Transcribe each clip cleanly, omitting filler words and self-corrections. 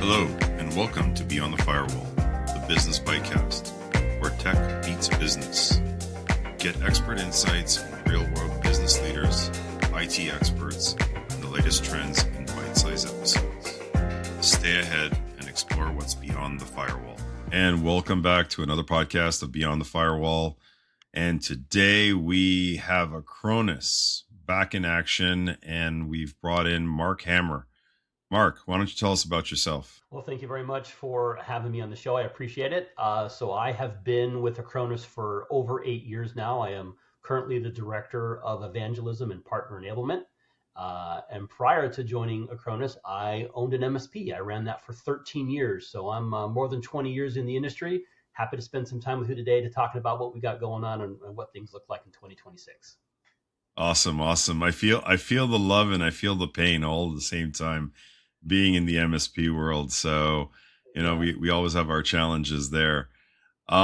Hello, and welcome to Beyond the Firewall, the business bytecast, where tech meets business. Get expert insights from real-world business leaders, IT experts, and the latest trends in bite-sized episodes. Stay ahead and explore what's beyond the firewall. And welcome back to another podcast of Beyond the Firewall. And today we have Acronis back in action, and we've brought in Mark Hammer. Mark, why don't you tell us about yourself? Well, thank you very much for having me on the show. I appreciate it. So I have been with Acronis for over 8 years now. I am currently the Director of Evangelism and Partner Enablement. And prior to joining Acronis, I owned an MSP. I ran that for 13 years. So I'm more than 20 years in the industry. Happy to spend some time with you today to talk about what we got going on and what things look like in 2026. Awesome. I feel the love and I feel the pain all at the same time, being in the MSP world. So, we always have our challenges there. So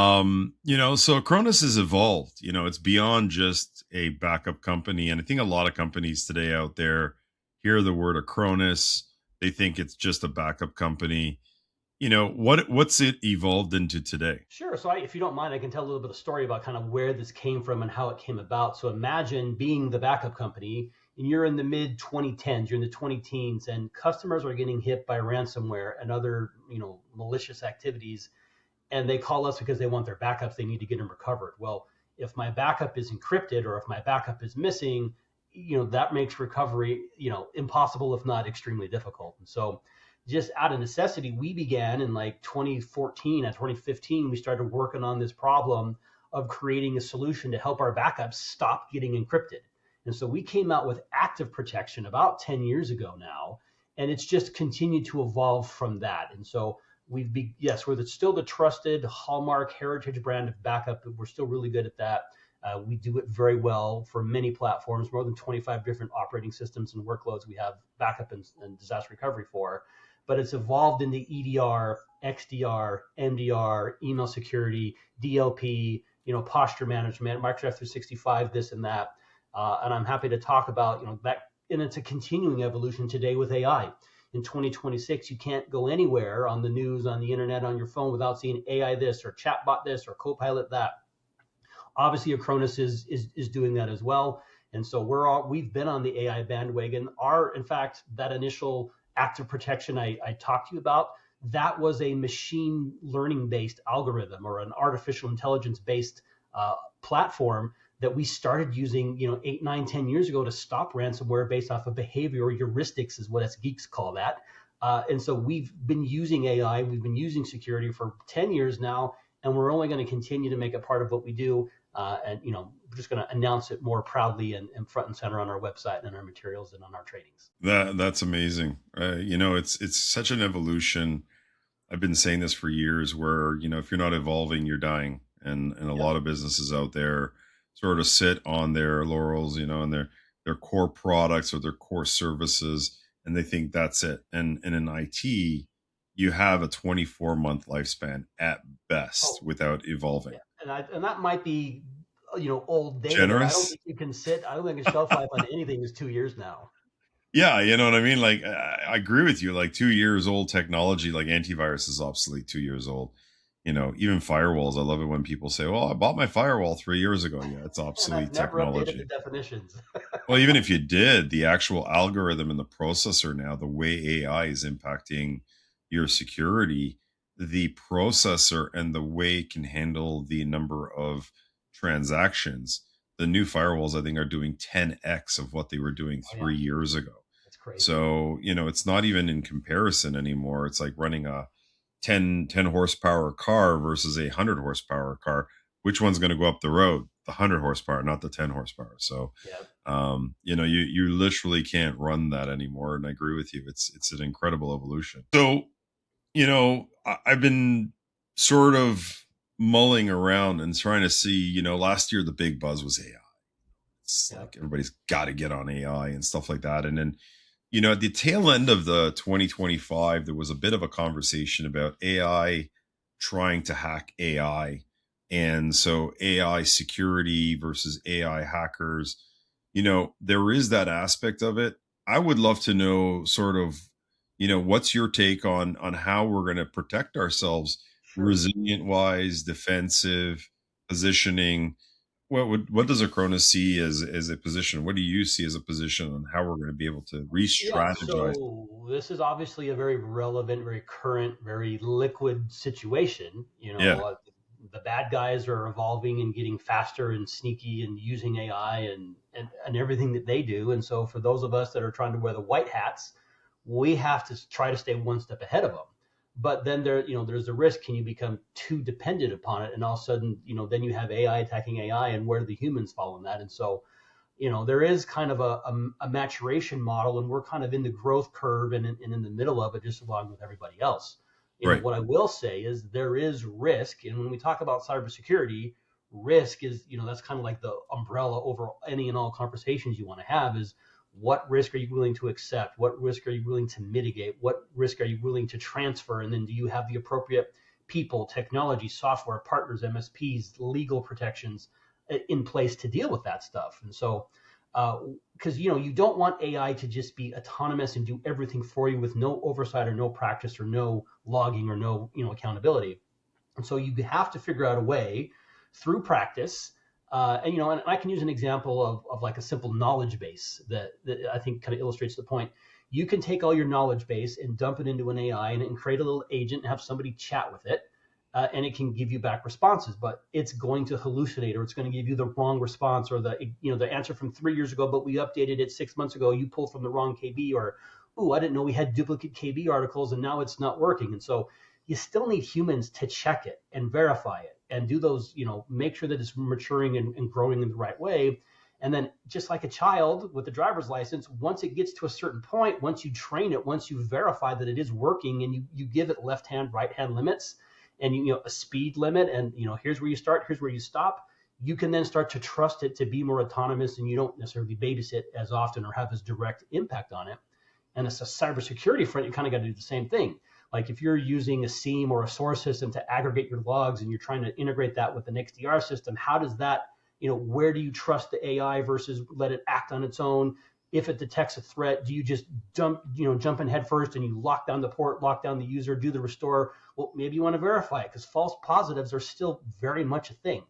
Acronis has evolved. It's beyond just a backup company. And I think a lot of companies today out there hear the word Acronis, they think it's just a backup company. What's it evolved into today? Sure. So if you don't mind, I can tell a little bit of story about kind of where this came from and how it came about. So imagine being the backup company and you're in the mid 2010s, you're in the 20 teens, and customers are getting hit by ransomware and other, malicious activities. And they call us because they want their backups. They need to get them recovered. Well, if my backup is encrypted or if my backup is missing, that makes recovery, impossible, if not extremely difficult. And so just out of necessity, we began in like 2014 and 2015, we started working on this problem of creating a solution to help our backups stop getting encrypted. And so we came out with active protection about 10 years ago now, and it's just continued to evolve from that. And so we're still the trusted hallmark heritage brand of backup. We're still really good at that. We do it very well for many platforms, more than 25 different operating systems and workloads we have backup and disaster recovery for. But it's evolved into EDR, XDR, MDR, email security, DLP, posture management, Microsoft 365, this and that. And I'm happy to talk about, that. And it's a continuing evolution today with AI. In 2026, you can't go anywhere on the news, on the internet, on your phone without seeing AI this or chatbot this or Copilot that. Obviously, Acronis is doing that as well. And so we've been on the AI bandwagon. In fact, that initial active protection I talked to you about, that was a machine learning based algorithm or an artificial intelligence based platform that we started using 8, 9, 10 years ago to stop ransomware based off of behavior, or heuristics is what us geeks call that. And so we've been using AI, we've been using security for 10 years now, and we're only going to continue to make it part of what we do. We're just going to announce it more proudly and front and center on our website and our materials and on our trainings. That's amazing. It's such an evolution. I've been saying this for years where, if you're not evolving, you're dying. And a lot of businesses out there sort of sit on their laurels, and their core products or their core services, and they think that's it. And in IT, you have a 24-month lifespan at best without evolving. Yeah. And that might be, old data. Generous. I don't think you can I don't think a shelf life on anything is 2 years now. Yeah, you know what I mean? Like, I agree with you. Like 2 years old technology, like antivirus is obsolete 2 years old. Even firewalls. I love it when people say, well, I bought my firewall 3 years ago. Yeah, it's obsolete technology. Never updated the definitions. Well, even if you did, the actual algorithm and the processor now, the way AI is impacting your security, the processor and the way it can handle the number of transactions, the new firewalls, I think, are doing 10x of what they were doing 3 years ago. That's crazy. So, it's not even in comparison anymore. It's like running a 10 horsepower car versus a 100 horsepower car. Which one's going to go up the road? The 100 horsepower, not the 10 horsepower. So, you literally can't run that anymore. And I agree with you. It's an incredible evolution. So, I've been sort of mulling around and trying to see, last year the big buzz was AI. It's like everybody's got to get on AI and stuff like that. And then, at the tail end of the 2025, there was a bit of a conversation about AI trying to hack AI. And so AI security versus AI hackers, there is that aspect of it. I would love to know sort of, what's your take on how we're going to protect ourselves, Sure. resilient wise, defensive, positioning? What does Acronis see as a position? What do you see as a position on how we're going to be able to Yeah, re-strategize? so this is obviously a very relevant, very current, very liquid situation. Yeah, The bad guys are evolving and getting faster and sneaky and using AI and everything that they do. And so for those of us that are trying to wear the white hats, we have to try to stay one step ahead of them. But then there's a risk. Can you become too dependent upon it? And all of a sudden, then you have AI attacking AI, and where do the humans fall in that? And so there is kind of a maturation model, and we're kind of in the growth curve and in the middle of it, just along with everybody else. right, What I will say is there is risk, and when we talk about cybersecurity, risk is that's kind of like the umbrella over any and all conversations you want to have. Is what risk are you willing to accept? What risk are you willing to mitigate? What risk are you willing to transfer? And then do you have the appropriate people, technology, software, partners, MSPs, legal protections in place to deal with that stuff? And so because you don't want AI to just be autonomous and do everything for you with no oversight or no practice or no logging or no accountability. And so you have to figure out a way through practice. And I can use an example of like a simple knowledge base that I think kind of illustrates the point. You can take all your knowledge base and dump it into an AI and create a little agent and have somebody chat with it. And it can give you back responses, but it's going to hallucinate, or it's going to give you the wrong response, or the answer from 3 years ago, but we updated it 6 months ago. You pulled from the wrong KB, or I didn't know we had duplicate KB articles, and now it's not working. And so you still need humans to check it and verify it and do those, make sure that it's maturing and growing in the right way. And then just like a child with a driver's license, once it gets to a certain point, once you train it, once you verify that it is working, and you give it left hand, right hand limits, and a speed limit, and here's where you start, here's where you stop, you can then start to trust it to be more autonomous, and you don't necessarily babysit as often or have as direct impact on it. And it's a cybersecurity front, you kind of got to do the same thing. Like if you're using a SIEM or a source system to aggregate your logs, and you're trying to integrate that with an XDR system, how does that, where do you trust the AI versus let it act on its own? If it detects a threat, do you just jump in head first and you lock down the port, lock down the user, do the restore? Well, maybe you want to verify it, because false positives are still very much a thing.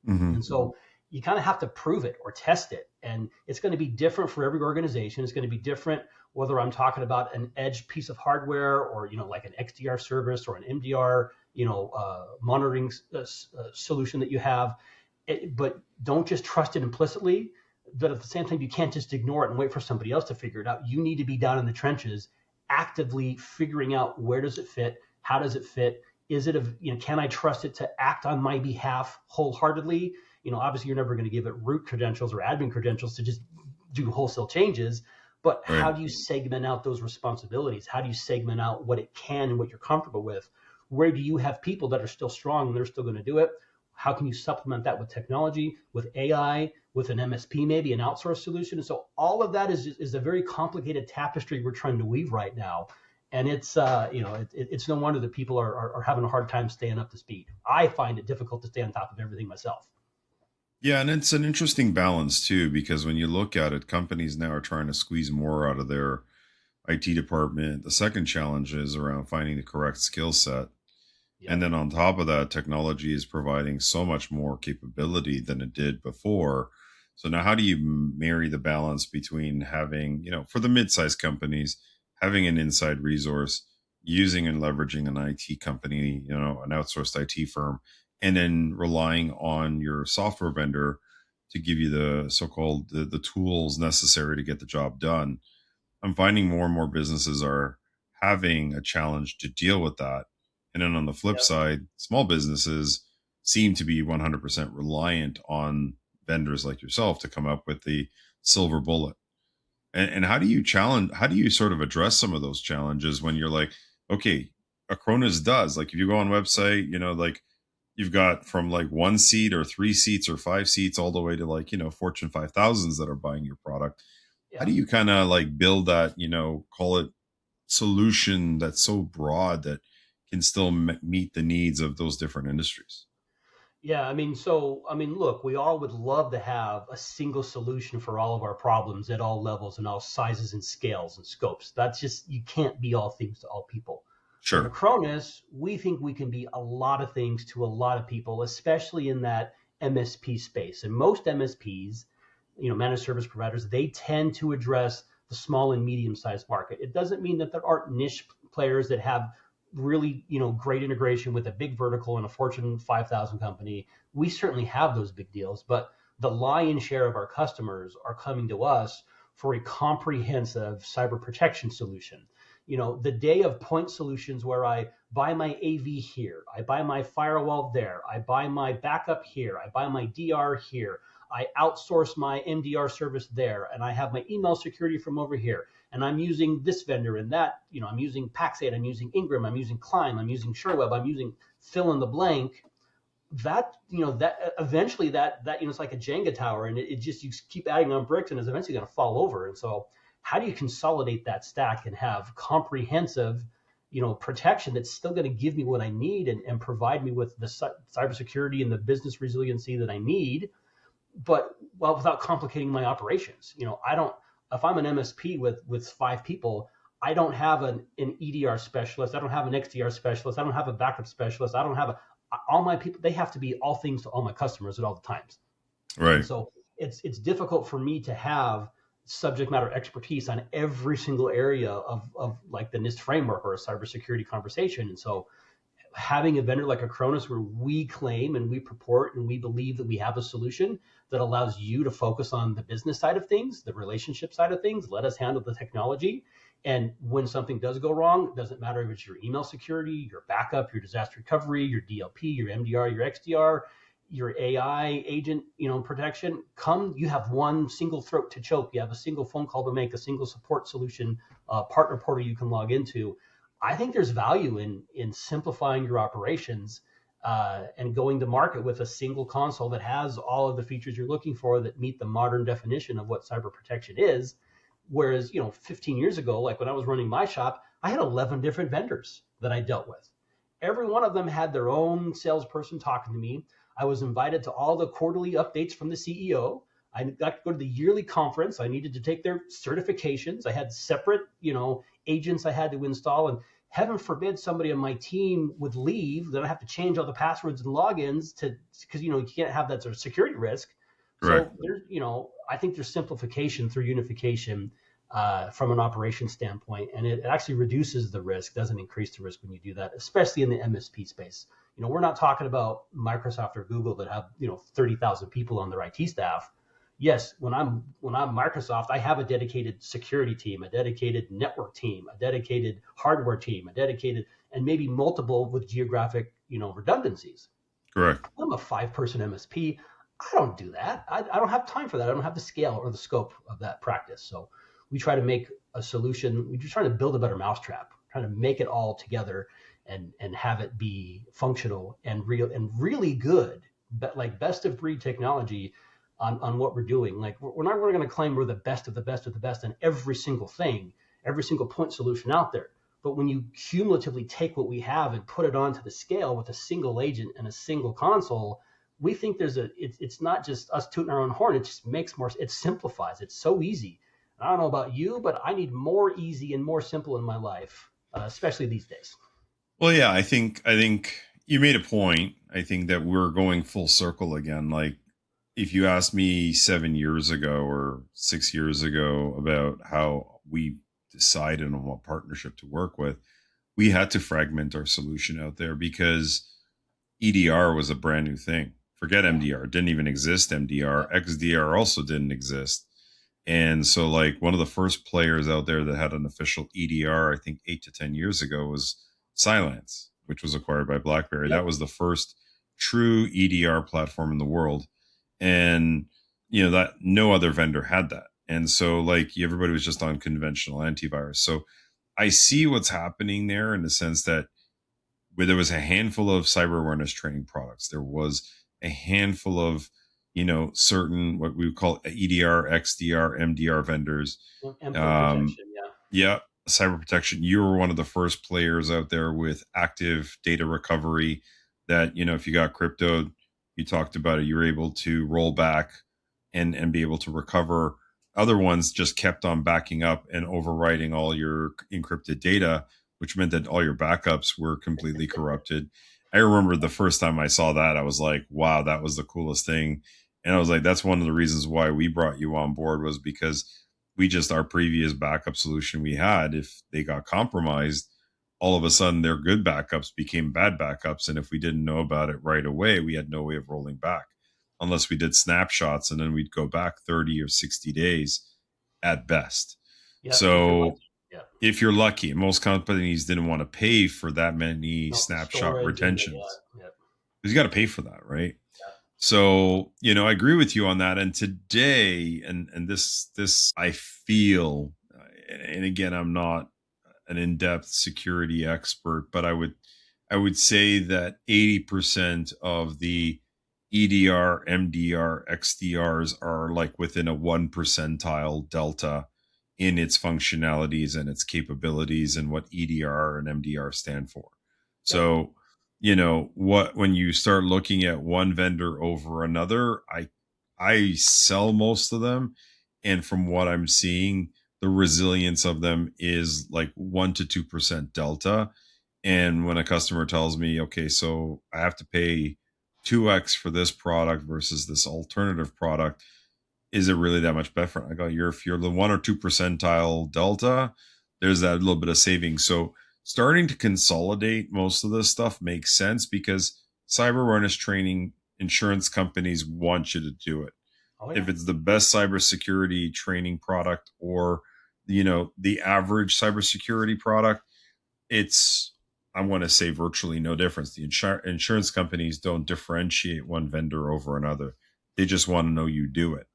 hmm And so you kind of have to prove it or test it. And it's going to be different for every organization. It's going to be different whether I'm talking about an edge piece of hardware, or, like an XDR service or an MDR, monitoring solution that you have. But don't just trust it implicitly. But at the same time, you can't just ignore it and wait for somebody else to figure it out. You need to be down in the trenches, actively figuring out where does it fit, how does it fit, is it can I trust it to act on my behalf wholeheartedly? Obviously you're never going to give it root credentials or admin credentials to just do wholesale changes, but right. how do you segment out those responsibilities? How do you segment out what it can and what you're comfortable with? Where do you have people that are still strong and they're still going to do it? How can you supplement that with technology, with AI, with an MSP, maybe an outsourced solution? And so all of that is a very complicated tapestry we're trying to weave right now. And it's no wonder that people are having a hard time staying up to speed. I find it difficult to stay on top of everything myself. Yeah, and it's an interesting balance too, because when you look at it, companies now are trying to squeeze more out of their IT department. The second challenge is around finding the correct skill set. And Yep. then on top of that, technology is providing so much more capability than it did before. So now, how do you marry the balance between having, for the mid-sized companies, having an inside resource, using and leveraging an IT company, an outsourced IT firm, and then relying on your software vendor to give you the so-called the tools necessary to get the job done? I'm finding more and more businesses are having a challenge to deal with that. And then on the flip Yep. side, small businesses seem to be 100% reliant on vendors like yourself to come up with the silver bullet. And how do you sort of address some of those challenges when you're like, okay, Acronis does, like if you go on website, like you've got from like one seat or three seats or five seats all the way to like, Fortune 5000s that are buying your product. How Yeah. do you kind of like build that, call it solution that's so broad that can still meet the needs of those different industries? Yeah, look, we all would love to have a single solution for all of our problems at all levels and all sizes and scales and scopes. That's just, you can't be all things to all people. But at Sure. Acronis, we think we can be a lot of things to a lot of people, especially in that MSP space. And most MSPs, managed service providers, they tend to address the small and medium sized market. It doesn't mean that there aren't niche players that have really, great integration with a big vertical and a Fortune 5,000 company. We certainly have those big deals, but the lion's share of our customers are coming to us for a comprehensive cyber protection solution. The day of point solutions where I buy my AV here, I buy my firewall there, I buy my backup here, I buy my DR here, I outsource my MDR service there, and I have my email security from over here, and I'm using this vendor and that, I'm using Pax8, I'm using Ingram, I'm using Climb, I'm using SureWeb, I'm using fill in the blank. That eventually that it's like a Jenga tower, and it just, you keep adding on bricks, and it's eventually going to fall over. And so, how do you consolidate that stack and have comprehensive, protection that's still going to give me what I need, and provide me with the cybersecurity and the business resiliency that I need, but without complicating my operations. I don't. If I'm an MSP with 5 people, I don't have an EDR specialist. I don't have an XDR specialist. I don't have a backup specialist. I don't have all my people. They have to be all things to all my customers at all the times. And Right. so it's difficult for me to have subject matter expertise on every single area of like the NIST framework or a cybersecurity conversation. And so having a vendor like Acronis, where we claim and we purport and we believe that we have a solution that allows you to focus on the business side of things, the relationship side of things, let us handle the technology. And when something does go wrong, it doesn't matter if it's your email security, your backup, your disaster recovery, your DLP, your MDR, your XDR, your AI agent, protection. You have one single throat to choke. You have a single phone call to make, a single support solution, partner portal you can log into. I think there's value in simplifying your operations, and going to market with a single console that has all of the features you're looking for that meet the modern definition of what cyber protection is. Whereas, 15 years ago, like when I was running my shop, I had 11 different vendors that I dealt with. Every one of them had their own salesperson talking to me. I was invited to all the quarterly updates from the CEO. I got to go to the yearly conference. I needed to take their certifications. I had separate, agents I had to install. And heaven forbid somebody on my team would leave, then I have to change all the passwords and logins because, you can't have that sort of security risk. Correct. So I think there's simplification through unification, from an operation standpoint, and it actually reduces the risk, doesn't increase the risk when you do that, especially in the MSP space. We're not talking about Microsoft or Google that have 30,000 people on their IT staff. Yes, when I'm Microsoft, I have a dedicated security team, a dedicated network team, a dedicated hardware team, a dedicated, and maybe multiple with geographic redundancies. Correct. I'm a 5-person MSP. I don't do that. I don't have time for that. I don't have the scale or the scope of that practice. So we try to make a solution. We just try to build a better mousetrap, trying to make it all together and have it be functional and real and really good, but like best of breed technology on what we're doing. Like we're not really going to claim we're the best of the best of the best in every single thing, every single point solution out there. But when you cumulatively take what we have and put it onto the scale with a single agent and a single console, we think it's not just us tooting our own horn. It just makes more, it simplifies. It's so easy. I don't know about you, but I need more easy and more simple in my life, especially these days. Well, yeah, I think you made a point. I think that we're going full circle again. Like if you asked me 7 years ago or 6 years ago about how we decided on what partnership to work with, we had to fragment our solution out there because EDR was a brand new thing. Forget Yeah, MDR, didn't even exist. yeah, MDR, XDR also didn't exist. And so, like, one of the first players out there that had an official EDR, I think 8 to 10 years ago, was Cylance, which was acquired by Blackberry. That yep. was the first true EDR platform in the world. And, that no other vendor had that. And so, like, everybody was just on conventional antivirus. So I see what's happening there in the sense that where there was a handful of cyber awareness training products, there was a handful of certain what we would call EDR, XDR, MDR vendors. Endpoint Um, protection. Yeah, yeah, cyber protection. You were one of the first players out there with active data recovery. That if you got cryptoed, You talked about it. You were able to roll back and be able to recover. Other ones just kept on backing up and overwriting all your encrypted data, which meant that all your backups were completely corrupted. I remember the first time I saw that, I was like, wow, that was the coolest thing. And I was like, that's one of the reasons why we brought you on board, was because we just, our previous backup solution we had, if they got compromised, all of a sudden their good backups became bad backups. And if we didn't know about it right away, we had no way of rolling back unless we did snapshots, and then we'd go back 30 or 60 days at best. Yeah, if you're So lucky. Yeah. if you're lucky, most companies didn't want to pay for that many No, the snapshot storage and the retentions yeah. because you got to pay for that, right? So, I agree with you on that. And today, and this I feel, and again, I'm not an in-depth security expert, but I would say that 80% of the EDR, MDR, XDRs are like within a 1 percentile delta in its functionalities and its capabilities and what EDR and MDR stand for. Yep. So, what when you start looking at one vendor over another, I sell most of them, and from what I'm seeing, the resilience of them is like 1 to 2% delta. And when a customer tells me, okay, so I have to pay 2x for this product versus this alternative product, is it really that much better? I go, if you're the 1 or 2 percentile delta, there's that little bit of savings. So starting to consolidate most of this stuff makes sense because cyber awareness training, insurance companies want you to do it. Oh If yeah. it's the best cybersecurity training product, or the average cybersecurity product, it's, I want to say, virtually no difference. The insurance companies don't differentiate one vendor over another. They just want to know you do it.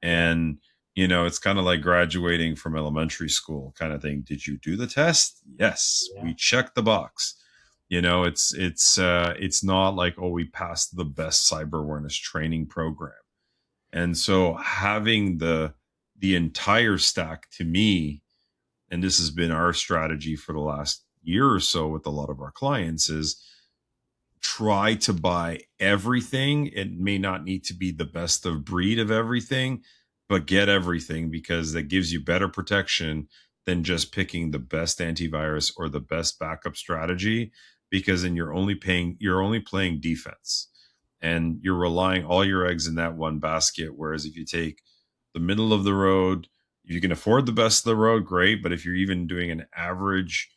Yeah. And it's kind of like graduating from elementary school kind of thing. Did you do the test? Yes, Yeah. we checked the box. It's not like, oh, we passed the best cyber awareness training program. And so having the entire stack, to me, and this has been our strategy for the last year or so with a lot of our clients, is try to buy everything. It may not need to be the best of breed of everything, but get everything, because that gives you better protection than just picking the best antivirus or the best backup strategy, because then you're only playing defense, and you're relying all your eggs in that one basket. Whereas if you take the middle of the road, if you can afford the best of the road, great. But if you're even doing an average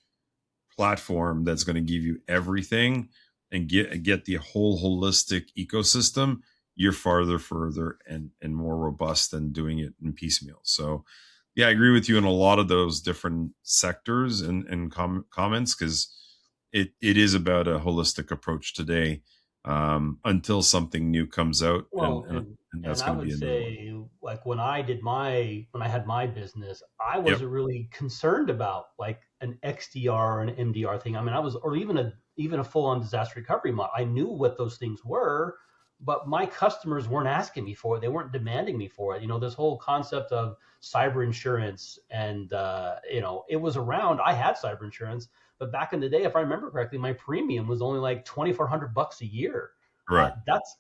platform that's going to give you everything and get the whole holistic ecosystem, you're farther further and more robust than doing it in piecemeal. So yeah, I agree with you in a lot of those different sectors and comments, because it is about a holistic approach today, until something new comes out, and Well, and, and and that's I going to would be a new one. say, like when I had my business, I Yep. wasn't really concerned about like an XDR or an MDR thing. I mean, I was, or even a full on disaster recovery model. I knew what those things were, but my customers weren't asking me for it. They weren't demanding me for it. This whole concept of cyber insurance, and it was around. I had cyber insurance, but back in the day, if I remember correctly, my premium was only like $2,400 a year. Correct. That's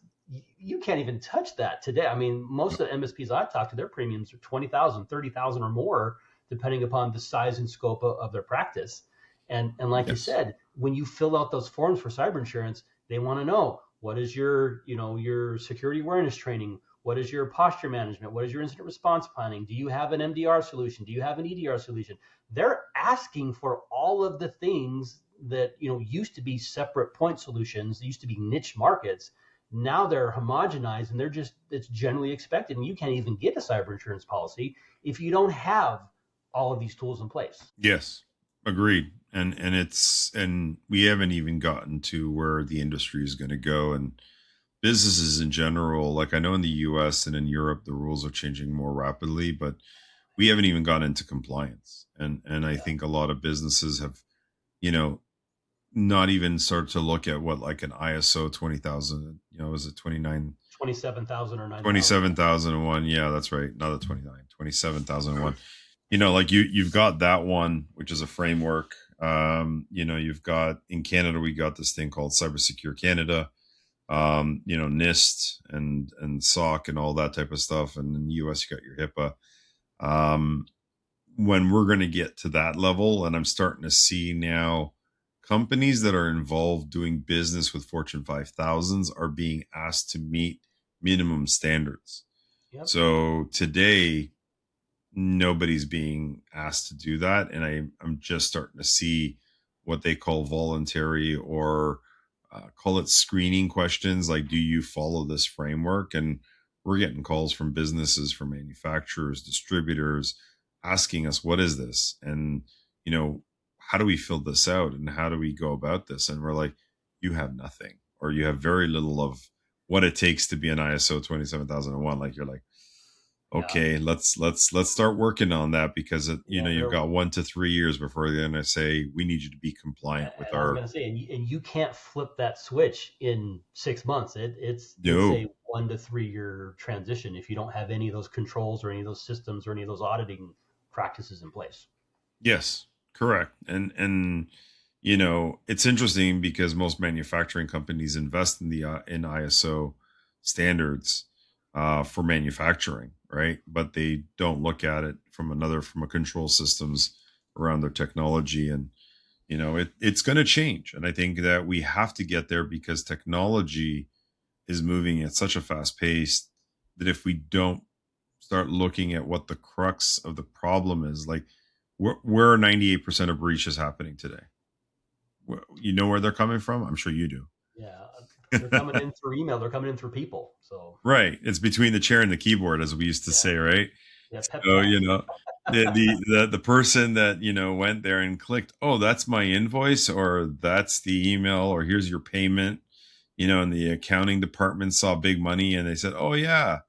You can't even touch that today. I mean, most of the MSPs I've talked to, their premiums are 20,000, 30,000, or more, depending upon the size and scope of their practice. And like you Yes. said, when you fill out those forms for cyber insurance, they want to know what is your security awareness training, what is your posture management, what is your incident response planning, do you have an MDR solution, do you have an EDR solution? They're asking for all of the things that used to be separate point solutions, used to be niche markets. Now they're homogenized, and it's generally expected, and you can't even get a cyber insurance policy if you don't have all of these tools in place. Yes, agreed. And we haven't even gotten to where the industry is going to go, and businesses in general. Like, I know in the US and in Europe the rules are changing more rapidly, but we haven't even gotten into compliance. And I Yeah. think a lot of businesses have, you know, not even started to look at what, like, an ISO 20,000, is it 29 27,000 or 9,000. 27,001? Yeah, that's right. Not the 29, 27,001. Like, you've got that one, which is a framework. You've got, in Canada, we got this thing called Cybersecure Canada. NIST and SOC and all that type of stuff. And in the US, you got your HIPAA. Um, when we're going to get to that level, and I'm starting to see now companies that are involved doing business with Fortune 5000s are being asked to meet minimum standards. Yep. So today, nobody's being asked to do that. And I'm just starting to see what they call voluntary or call it screening questions like, do you follow this framework? And we're getting calls from businesses, from manufacturers, distributors asking us, what is this? And, how do we fill this out? And how do we go about this? And we're like, you have nothing, or you have very little of what it takes to be an ISO 27001. Like, you're like, Yeah. okay, let's start working on that, because Yeah. you've got 1 to 3 years before they're going to say we need you to be compliant with And I was our. going to say, and you can't flip that switch in 6 months. It's No. a 1 to 3 year transition if you don't have any of those controls or any of those systems or any of those auditing practices in place. Yes, correct. And it's interesting because most manufacturing companies invest in the in ISO standards for manufacturing, right? But they don't look at it from a control systems around their technology. And it's going to change, and I think that we have to get there because technology is moving at such a fast pace that if we don't start looking at what the crux of the problem is, like where are 98% of breaches happening today? You know where they're coming from? I'm sure you do. Yeah, they're coming in through email. They're coming in through people. So Right, it's between the chair and the keyboard, as we used to yeah, say, right? yeah, pep So talk. the person that went there and clicked, oh, that's my invoice, or that's the email, or here's your payment, and the accounting department saw big money and they said, oh yeah,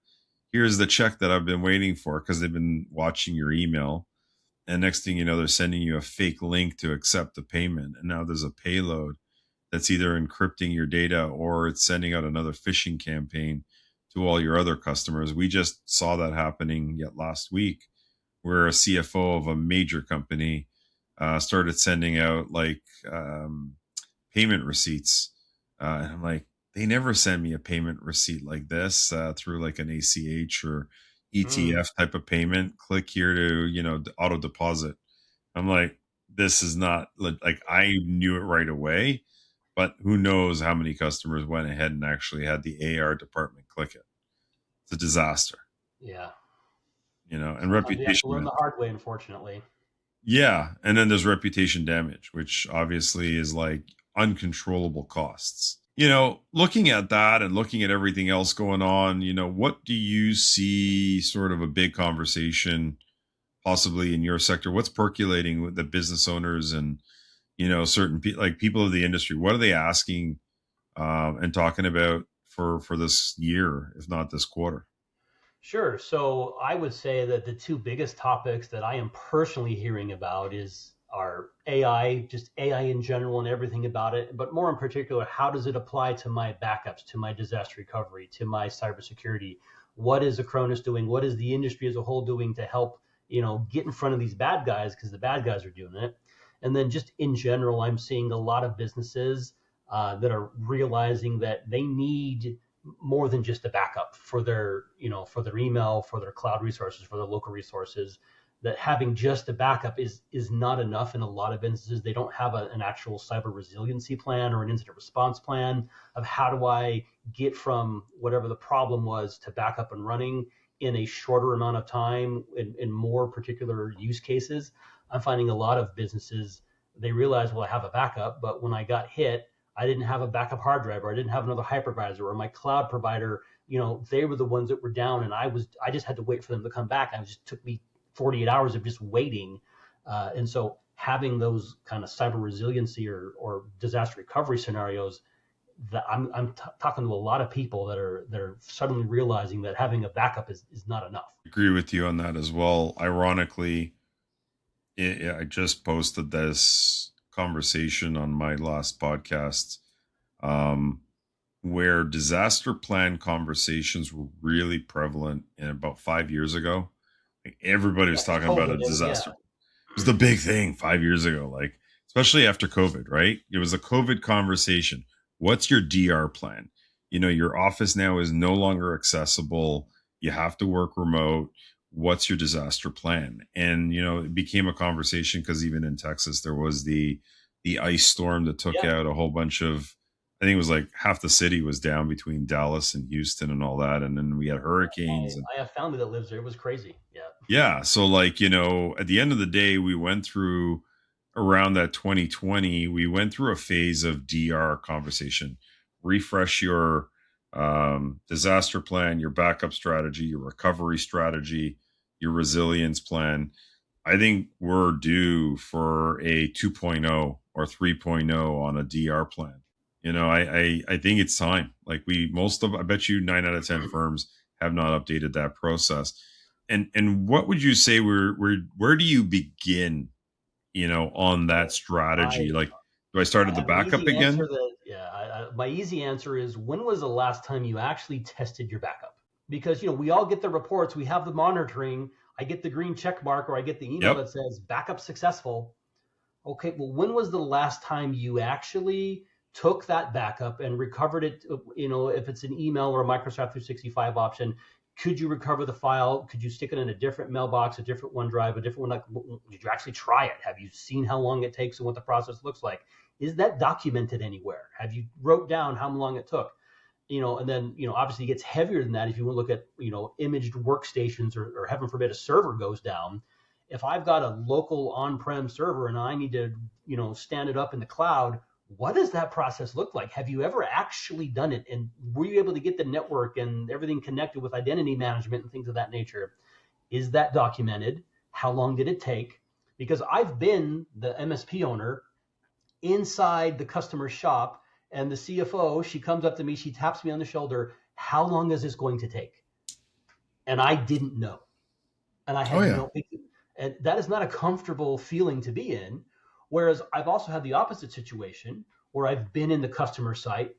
here's the check that I've been waiting for, because they've been watching your email. And next thing you know, they're sending you a fake link to accept the payment, and now there's a payload that's either encrypting your data or it's sending out another phishing campaign to all your other customers. We just saw that happening yet last week, where a CFO of a major company started sending out like payment receipts. And I'm like, they never send me a payment receipt like this through like an ACH or Mm, ETF type of payment. Click here to, auto deposit. I'm like, this is not like I knew it right away, but who knows how many customers went ahead and actually had the AR department click it. It's a disaster, yeah. and Sometimes you have to reputation. learn the hard way, unfortunately. Yeah. And then there's reputation damage, which obviously is like uncontrollable costs. Looking at that and looking at everything else going on, what do you see sort of a big conversation possibly in your sector? What's percolating with the business owners and, certain like people of the industry? What are they asking and talking about for this year, if not this quarter? Sure. So I would say that the two biggest topics that I am personally hearing about is our AI, just AI in general and everything about it, but more in particular, how does it apply to my backups, to my disaster recovery, to my cybersecurity? What is Acronis doing? What is the industry as a whole doing to help, get in front of these bad guys because the bad guys are doing it? And then just in general, I'm seeing a lot of businesses that are realizing that they need more than just a backup for their for their email, for their cloud resources, for their local resources. That having just a backup is not enough in a lot of instances. They don't have an actual cyber resiliency plan or an incident response plan of how do I get from whatever the problem was to back up and running in a shorter amount of time in more particular use cases. I'm finding a lot of businesses, they realize, well, I have a backup, but when I got hit, I didn't have a backup hard drive, or I didn't have another hypervisor, or my cloud provider, they were the ones that were down, and I just had to wait for them to come back. And it just took me 48 hours of just waiting. And so having those kind of cyber resiliency or disaster recovery scenarios, that talking to a lot of people that are suddenly realizing that having a backup is not enough. Agree with you on that as well. Ironically, I just posted this conversation on my last podcast, um, where disaster plan conversations were really prevalent in about 5 years ago. Like everybody Yeah, was talking about a COVID, and yeah, disaster. It was the big thing 5 years ago, like especially after COVID, right? It was a COVID conversation. What's your DR plan? your office now is no longer accessible. You have to work remote. What's your disaster plan? And it became a conversation because even in Texas there was the ice storm that took Yeah, out a whole bunch of, I think it was like half the city was down between Dallas and Houston and all that, and then we had hurricanes. And I have family that lives there. It was crazy. Yeah. yeah. So, like, at the end of the day, we went through around that 2020, we went through a phase of DR conversation. Refresh your disaster plan, your backup strategy, your recovery strategy, your resilience plan. I think we're due for a 2.0 or 3.0 on a DR plan. I think it's time. Like, I bet you 9 out of 10 firms have not updated that process. And what would you say where do you begin, on that So strategy? I Like, do I start I at the have an backup easy answer again? that yeah. My easy answer is when was the last time you actually tested your backup? Because we all get the reports, we have the monitoring. I get the green check mark or I get the email Yep. that says backup successful. Okay, well, when was the last time you actually took that backup and recovered it? If it's an email or a Microsoft 365 option, could you recover the file? Could you stick it in a different mailbox, a different OneDrive, a different one? Did you actually try it? Have you seen how long it takes and what the process looks like? Is that documented anywhere? Have you wrote down how long it took? And then obviously it gets heavier than that if you want to look at imaged workstations or heaven forbid a server goes down. If I've got a local on-prem server and I need to stand it up in the cloud, what does that process look like? Have you ever actually done it, and were you able to get the network and everything connected with identity management and things of that nature? Is that documented? How long did it take? Because I've been the MSP owner inside the customer shop, and the CFO, she comes up to me, she taps me on the shoulder. How long is this going to take? And I didn't know. And I Oh had yeah. no, and that is not a comfortable feeling to be in. Whereas I've also had the opposite situation where I've been in the customer site,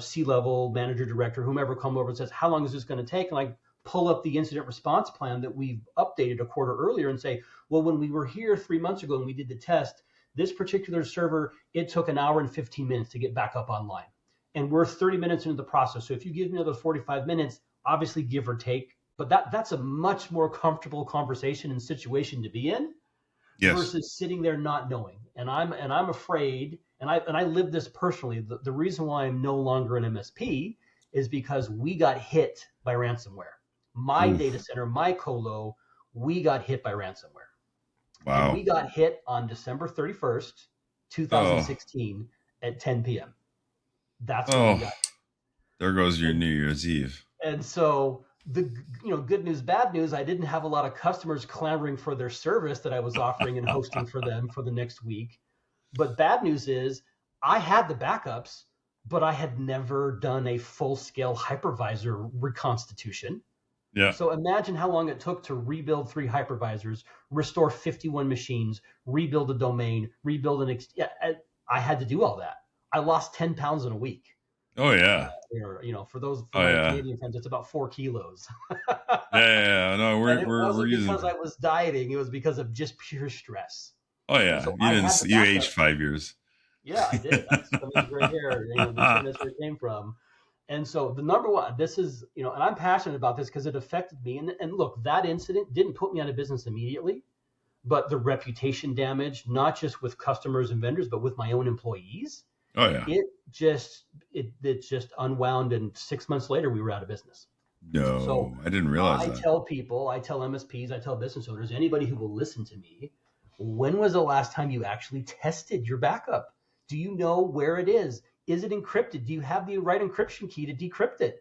C-level manager, director, whomever come over and says, how long is this going to take? And I pull up the incident response plan that we've updated a quarter earlier and say, well, when we were here 3 months ago and we did the test, this particular server, it took an hour and 15 minutes to get back up online. And we're 30 minutes into the process. So if you give me another 45 minutes, obviously give or take, but that's a much more comfortable conversation and situation to be in Yes. versus sitting there not knowing. And I'm afraid, and I live this personally. The reason why I'm no longer an MSP is because we got hit by ransomware. My data Oof. center, my colo, we got hit by ransomware. And we Wow. got hit on December 31st, Oh. 2016 at 10 p.m. That's when we Oh. got There goes your hit. New Year's Eve. And so the good news, bad news, I didn't have a lot of customers clamoring for their service that I was offering and hosting for them for the next week. But bad news is I had the backups, but I had never done a full scale hypervisor reconstitution. Yeah. So imagine how long it took to rebuild 3 hypervisors, restore 51 machines, rebuild a domain, rebuild yeah, I had to do all that. I lost 10 pounds in a week. Oh yeah. For Oh my yeah. Canadian friends, it's about 4 kilos. Yeah, yeah, yeah. No, And we're it we're wasn't because using. I was dieting; it was because of just pure stress. Oh And yeah. so You I didn't. had the You aged backup. 5 years. Yeah, I did. That's some of the gray hair. That's where this hair came from. And so the number one, this is, and I'm passionate about this because it affected me. And look, that incident didn't put me out of business immediately, but the reputation damage, not just with customers and vendors, but with my own employees, Oh yeah. it just unwound. And 6 months later, we were out of business. So No, I didn't realize I that. tell people, I tell MSPs, I tell business owners, anybody who will listen to me, when was the last time you actually tested your backup? Do you know where it is? Is it encrypted? Do you have the right encryption key to decrypt it?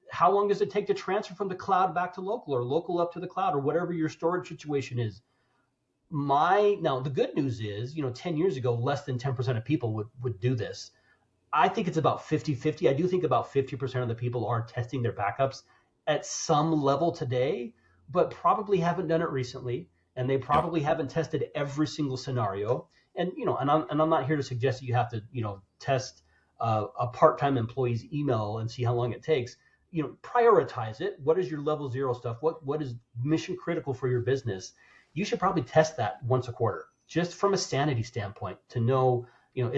How long does it take to transfer from the cloud back to local or local up to the cloud or whatever your storage situation is? Now the good news is, 10 years ago, less than 10% of people would do this. I think it's about 50-50. I do think about 50% of the people are testing their backups at some level today, but probably haven't done it recently. And they Yep. probably haven't tested every single scenario. And I'm not here to suggest that you have to, test a part-time employee's email and see how long it takes. Prioritize it. What is your level zero stuff? What is mission critical for your business? You should probably test that once a quarter, just from a sanity standpoint, to know, in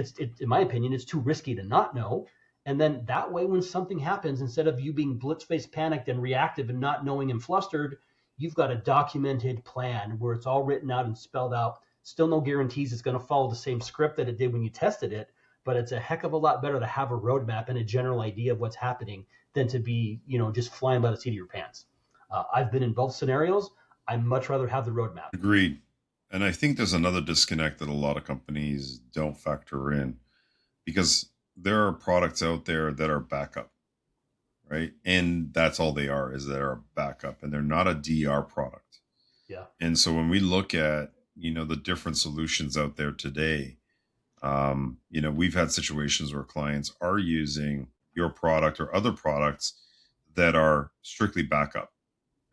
my opinion, it's too risky to not know. And then that way, when something happens, instead of you being blitz face panicked and reactive and not knowing and flustered, you've got a documented plan where it's all written out and spelled out. Still no guarantees it's going to follow the same script that it did when you tested it, but it's a heck of a lot better to have a roadmap and a general idea of what's happening than to be, just flying by the seat of your pants. I've been in both scenarios. I'd much rather have the roadmap. Agreed. And I think there's another disconnect that a lot of companies don't factor in, because there are products out there that are backup, right? And that's all they are, is they're a backup, and they're not a DR product. Yeah. And so when we look at, the different solutions out there today, we've had situations where clients are using your product or other products that are strictly backup.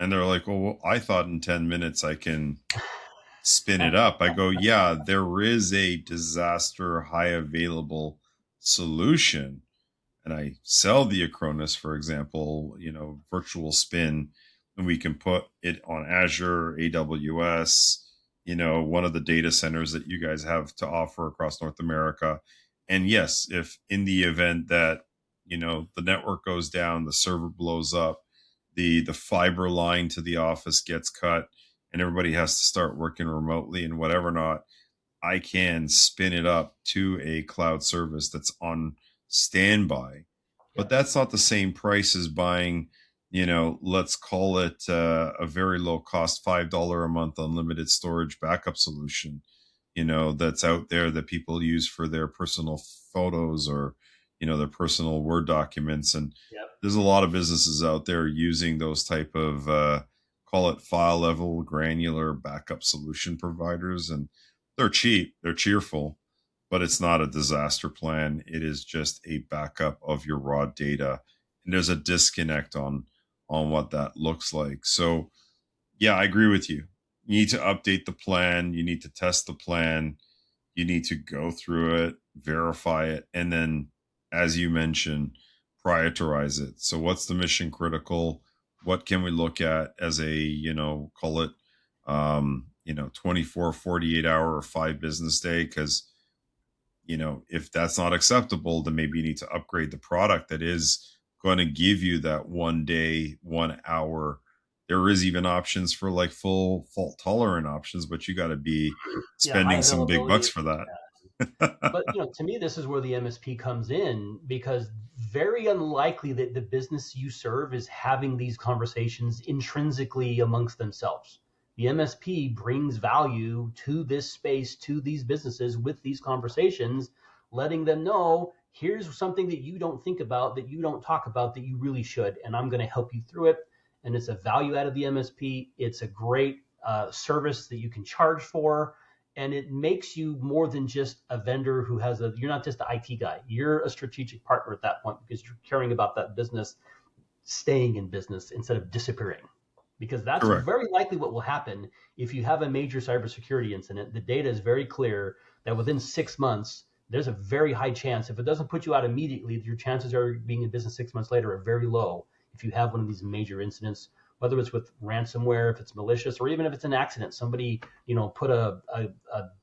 And they're like, well, I thought in 10 minutes I can spin it up. I go, yeah, there is a disaster high available solution. And I sell the Acronis, for example, virtual spin, and we can put it on Azure, AWS, one of the data centers that you guys have to offer across North America. And yes, if in the event that, the network goes down, the server blows up, the fiber line to the office gets cut, and everybody has to start working remotely and whatever not, I can spin it up to a cloud service that's on standby. Yeah. But that's not the same price as buying, let's call it a very low cost $5 a month unlimited storage backup solution, that's out there that people use for their personal photos or, their personal Word documents. And Yep. there's a lot of businesses out there using those type of, call it file level granular backup solution providers. And they're cheap, they're cheerful, but it's not a disaster plan. It is just a backup of your raw data. And there's a disconnect on what that looks like. So yeah, I agree with you. You need to update the plan, you need to test the plan, you need to go through it, verify it, and then, as you mentioned, prioritize it. So what's the mission critical? What can we look at as a, call it 24, 48 hour or 5 business day? Because, if that's not acceptable, then maybe you need to upgrade the product that is going to give you that 1 day, 1 hour. There is even options for like full fault tolerant options, but you got to be Yeah. High spending some big bucks availability. for that. But to me, this is where the MSP comes in, because very unlikely that the business you serve is having these conversations intrinsically amongst themselves. The MSP brings value to this space, to these businesses with these conversations, letting them know, here's something that you don't think about, that you don't talk about, that you really should, and I'm going to help you through it. And it's a value out of the MSP. It's a great service that you can charge for, and it makes you more than just a vendor who has you're not just the IT guy. You're a strategic partner at that point, because you're caring about that business staying in business instead of disappearing. Because that's Correct. very likely what will happen if you have a major cybersecurity incident. The data is very clear that within 6 months, there's a very high chance, if it doesn't put you out immediately, your chances of being in business 6 months later are very low if you have one of these major incidents, whether it's with ransomware, if it's malicious, or even if it's an accident. Somebody, put a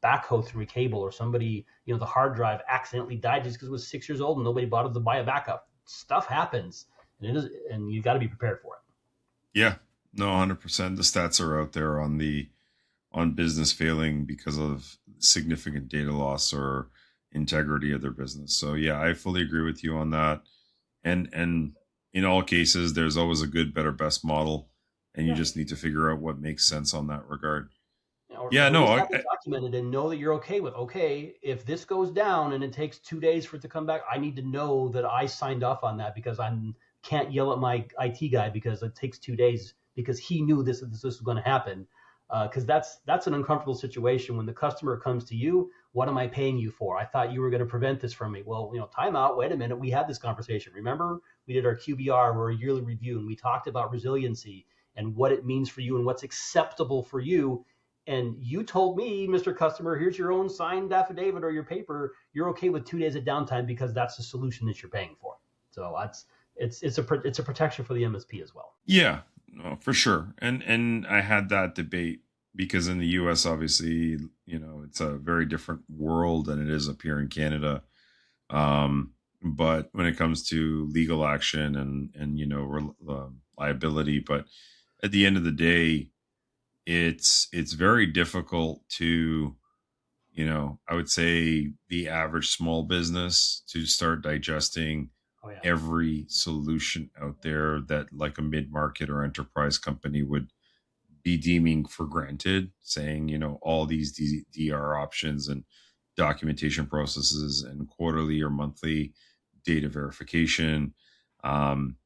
backhoe through a cable, or somebody, the hard drive accidentally died just because it was 6 years old and nobody bothered to buy a backup. Stuff happens, and you got to be prepared for it. Yeah, no, 100%. The stats are out there on business failing because of significant data loss or integrity of their business. So yeah, I fully agree with you on that. And in all cases, there's always a good, better, best model, and you Yeah. just need to figure out what makes sense on that regard. Or Yeah, at no, least have it documented and know that you're okay with, okay, if this goes down and it takes 2 days for it to come back, I need to know that I signed off on that, because I can't yell at my IT guy because it takes 2 days, because he knew this was going to happen. Because that's an uncomfortable situation when the customer comes to you. What am I paying you for? I thought you were going to prevent this from me. Well, time out. Wait a minute. We had this conversation. Remember, we did our QBR, or a yearly review, and we talked about resiliency and what it means for you and what's acceptable for you. And you told me, Mr. Customer, here's your own signed affidavit or your paper. You're okay with 2 days of downtime because that's the solution that you're paying for. So it's a protection for the MSP as well. yeah, no, for sure. And I had that debate because in the US, obviously, it's a very different world than it is up here in Canada. but when it comes to legal action and liability, but at the end of the day, it's very difficult to, I would say the average small business to start digesting Oh yeah, every solution out there that like a mid-market or enterprise company would be deeming for granted, saying, all these DR options and documentation processes and quarterly or monthly data verification. Um,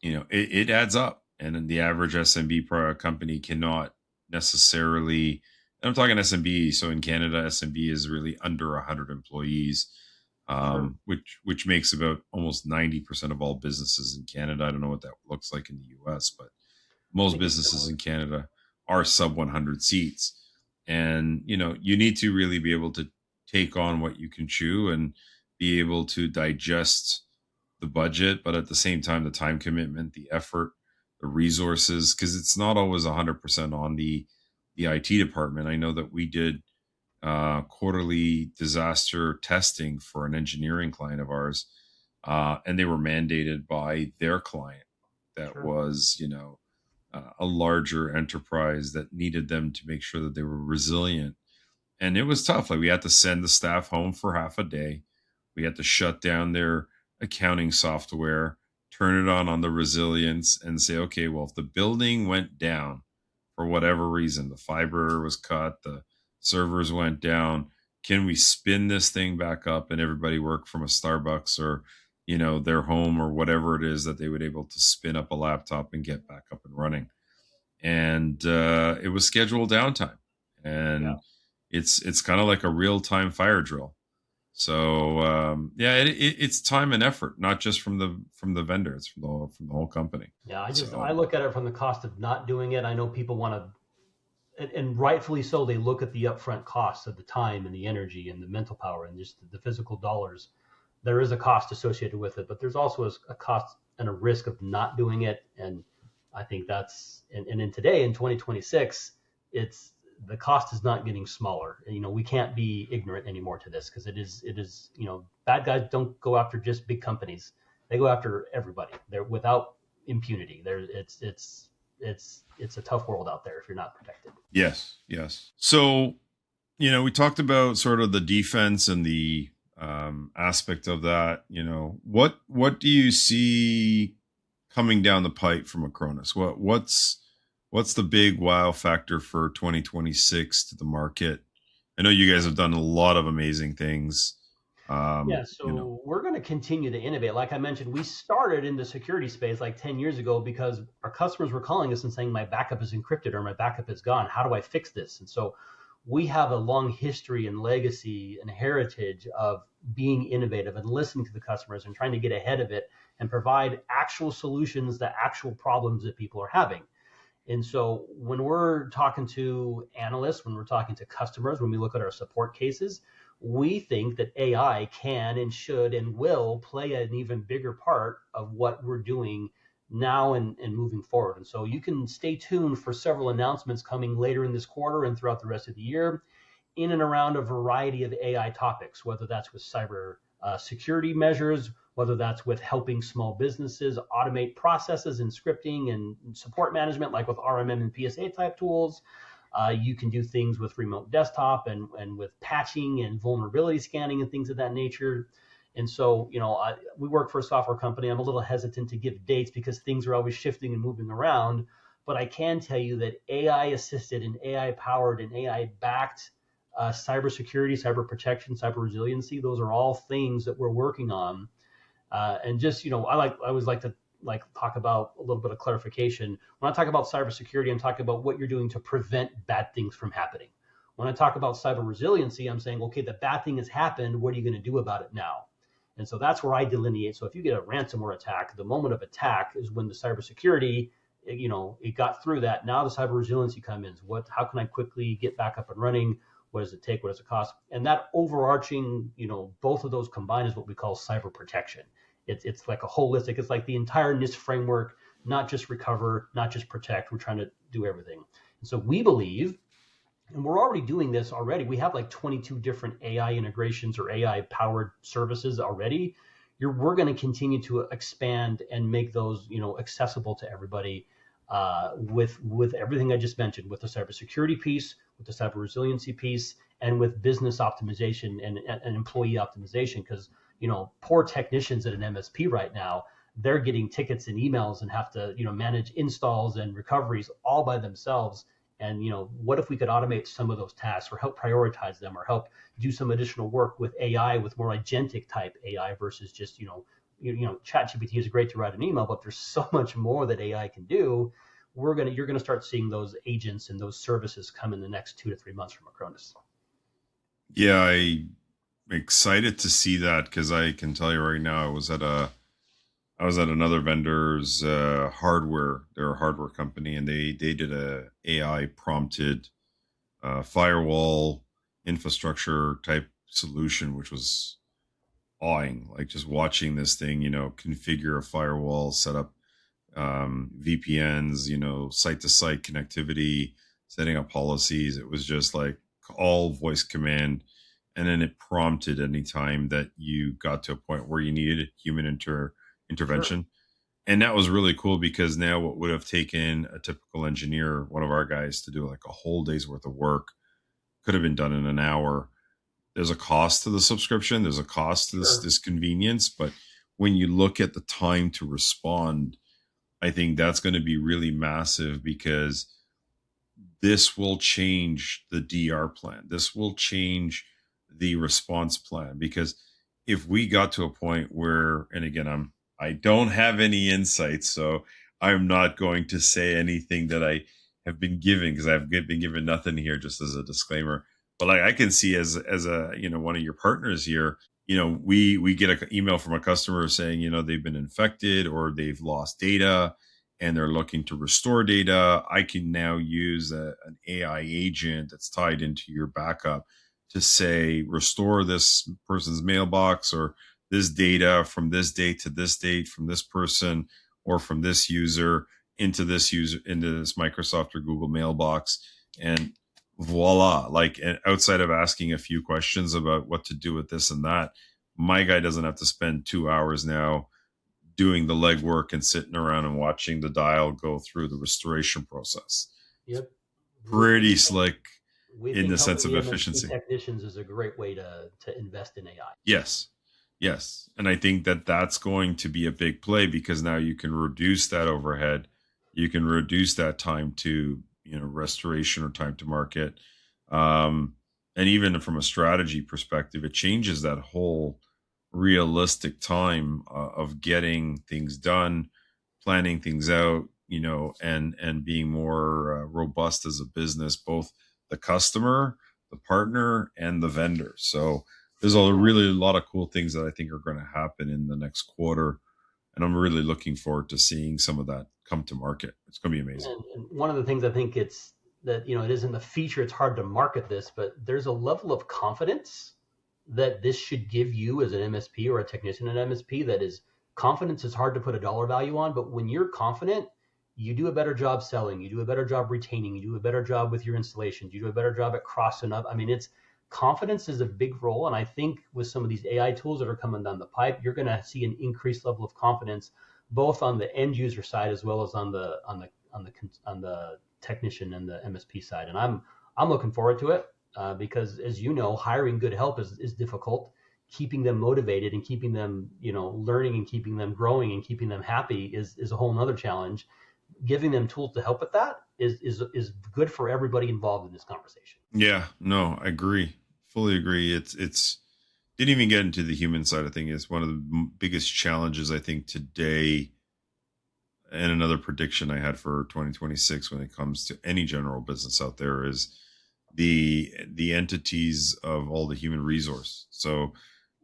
it adds up. And then the average SMB company cannot necessarily, and I'm talking SMB. So in Canada, SMB is really under 100 employees, sure. which makes about almost 90% of all businesses in Canada. I don't know what that looks like in the US, but I most think it's businesses similar. in Canada are sub 100 seats. And, you need to really be able to take on what you can chew and be able to digest the budget, but at the same time, the time commitment, the effort, the resources, because it's not always 100% on the IT department. I know that we did quarterly disaster testing for an engineering client of ours, and they were mandated by their client that Sure. was, a larger enterprise that needed them to make sure that they were resilient. And it was tough. Like we had to send the staff home for half a day. We had to shut down their accounting software, turn it on the resilience, and say, okay, well, if the building went down for whatever reason, the fiber was cut, the servers went down, can we spin this thing back up and everybody work from a Starbucks or their home or whatever it is that they would able to spin up a laptop and get back up and running? And it was scheduled downtime, Yeah. and it's kind of like a real time fire drill. So yeah, it's time and effort, not just from the vendor; it's from the whole company. Yeah. I So look at it from the cost of not doing it. I know people want to, and rightfully so, they look at the upfront costs of the time and the energy and the mental power and just the physical dollars. There is a cost associated with it, but there's also a cost and a risk of not doing it. And I think that's, and in today in 2026, it's the cost is not getting smaller. We can't be ignorant anymore to this because it is, bad guys don't go after just big companies. They go after everybody. They're without impunity. It's a tough world out there if you're not protected. yes, yes. So we talked about sort of the defense and the aspect of that. What do you see coming down the pipe from Acronis? What's the big wow factor for 2026 to the market? I know you guys have done a lot of amazing things. Yeah, You know, so we're going to continue to innovate. Like I mentioned, we started in the security space like 10 years ago because our customers were calling us and saying, my backup is encrypted or my backup is gone. How do I fix this? And so we have a long history and legacy and heritage of being innovative and listening to the customers and trying to get ahead of it and provide actual solutions to actual problems that people are having. And so when we're talking to analysts, when we're talking to customers, when we look at our support cases, we think that AI can and should and will play an even bigger part of what we're doing now and moving forward. And so you can stay tuned for several announcements coming later in this quarter and throughout the rest of the year in and around a variety of AI topics, whether that's with cyber security measures, whether that's with helping small businesses automate processes and scripting and support management, like with RMM and PSA type tools. You can do things with remote desktop and with patching and vulnerability scanning and things of that nature. And so, we work for a software company. I'm a little hesitant to give dates because things are always shifting and moving around. But I can tell you that AI assisted and AI powered and AI backed cybersecurity, cyber protection, cyber resiliency, those are all things that we're working on. And just, I always like to talk about a little bit of clarification. When I talk about cybersecurity, I'm talking about what you're doing to prevent bad things from happening. When I talk about cyber resiliency, I'm saying, okay, the bad thing has happened. What are you going to do about it now? And so that's where I delineate. So if you get a ransomware attack, the moment of attack is when the cybersecurity, it got through that. Now the cyber resiliency comes in. How can I quickly get back up and running? What does it take? What does it cost? And that overarching, both of those combined is what we call cyber protection. It's like a holistic. It's like the entire NIST framework, not just recover, not just protect. We're trying to do everything. And so we believe, and we're already doing this already. We have like 22 different AI integrations or AI powered services already. we're going to continue to expand and make those, accessible to everybody, with everything I just mentioned, with the cybersecurity piece, with the cyber resiliency piece, and with business optimization and employee optimization. Because poor technicians at an MSP right now, they're getting tickets and emails and have to manage installs and recoveries all by themselves. And what if we could automate some of those tasks, or help prioritize them, or help do some additional work with AI, with more agentic type AI versus just ChatGPT is great to write an email, but there's so much more that AI can do. You're gonna start seeing those agents and those services come in the next 2 to 3 months from Acronis. Yeah, I'm excited to see that, because I can tell you right now, I was at another vendor's hardware. They're a hardware company, and they did a AI prompted firewall infrastructure type solution, which was awing. Like, just watching this thing, configure a firewall, set up VPNs, site to site connectivity, setting up policies. It was just like all voice command. And then it prompted any time that you got to a point where you needed human Sure. intervention. And that was really cool, because now what would have taken a typical engineer, one of our guys, to do like a whole day's worth of work, could have been done in an hour. There's a cost to the subscription. There's a cost to this Sure. this convenience, but when you look at the time to respond, I think that's going to be really massive, because this will change the DR plan. This will change the response plan, because if we got to a point where, and again, I don't have any insights, so I'm not going to say anything that I have been given, because I've been given nothing here, just as a disclaimer. But like, I can see as a one of your partners here, we get an email from a customer saying they've been infected or they've lost data, and they're looking to restore data. I can now use an AI agent that's tied into your backup to say, restore this person's mailbox, or this data from this date to this date, from this person or from this user into this user, into this Microsoft or Google mailbox. And voila, like, outside of asking a few questions about what to do with this and that, my guy doesn't have to spend 2 hours now doing the legwork and sitting around and watching the dial go through the restoration process. It's Yep. We pretty slick we in think the sense helping of the MSP efficiency. technicians is a great way to invest in AI. Yes. Yes. And I think that that's going to be a big play, because now you can reduce that overhead. You can reduce that time to, restoration or time to market. Um, and even from a strategy perspective, it changes that whole realistic time of getting things done, planning things out, and being more robust as a business, both the customer, the partner, and the vendor. So there's a Yeah. really a lot of cool things that I think are going to happen in the next quarter, and I'm really looking forward to seeing some of that come to market. It's going to be amazing. And one of the things I think it's that it isn't the feature. It's hard to market this, but there's a level of confidence that this should give you as an MSP or a technician at an MSP. That is, confidence is hard to put a dollar value on, but when you're confident, you do a better job selling, you do a better job retaining, you do a better job with your installations, you do a better job at crossing up. I mean, it's confidence is a big role, and I think with some of these AI tools that are coming down the pipe, you're going to see an increased level of confidence, both on the end user side as well as on the technician and the MSP side. And I'm looking forward to it, because, as you know, hiring good help is difficult. Keeping them motivated and keeping them learning and keeping them growing and keeping them happy is a whole nother challenge. Giving them tools to help with that is good for everybody involved in this conversation. Yeah, no, I agree. Fully agree. It's didn't even get into the human side of things. It's one of the biggest challenges, I think, today, and another prediction I had for 2026 when it comes to any general business out there, is the entities of all the human resource. So,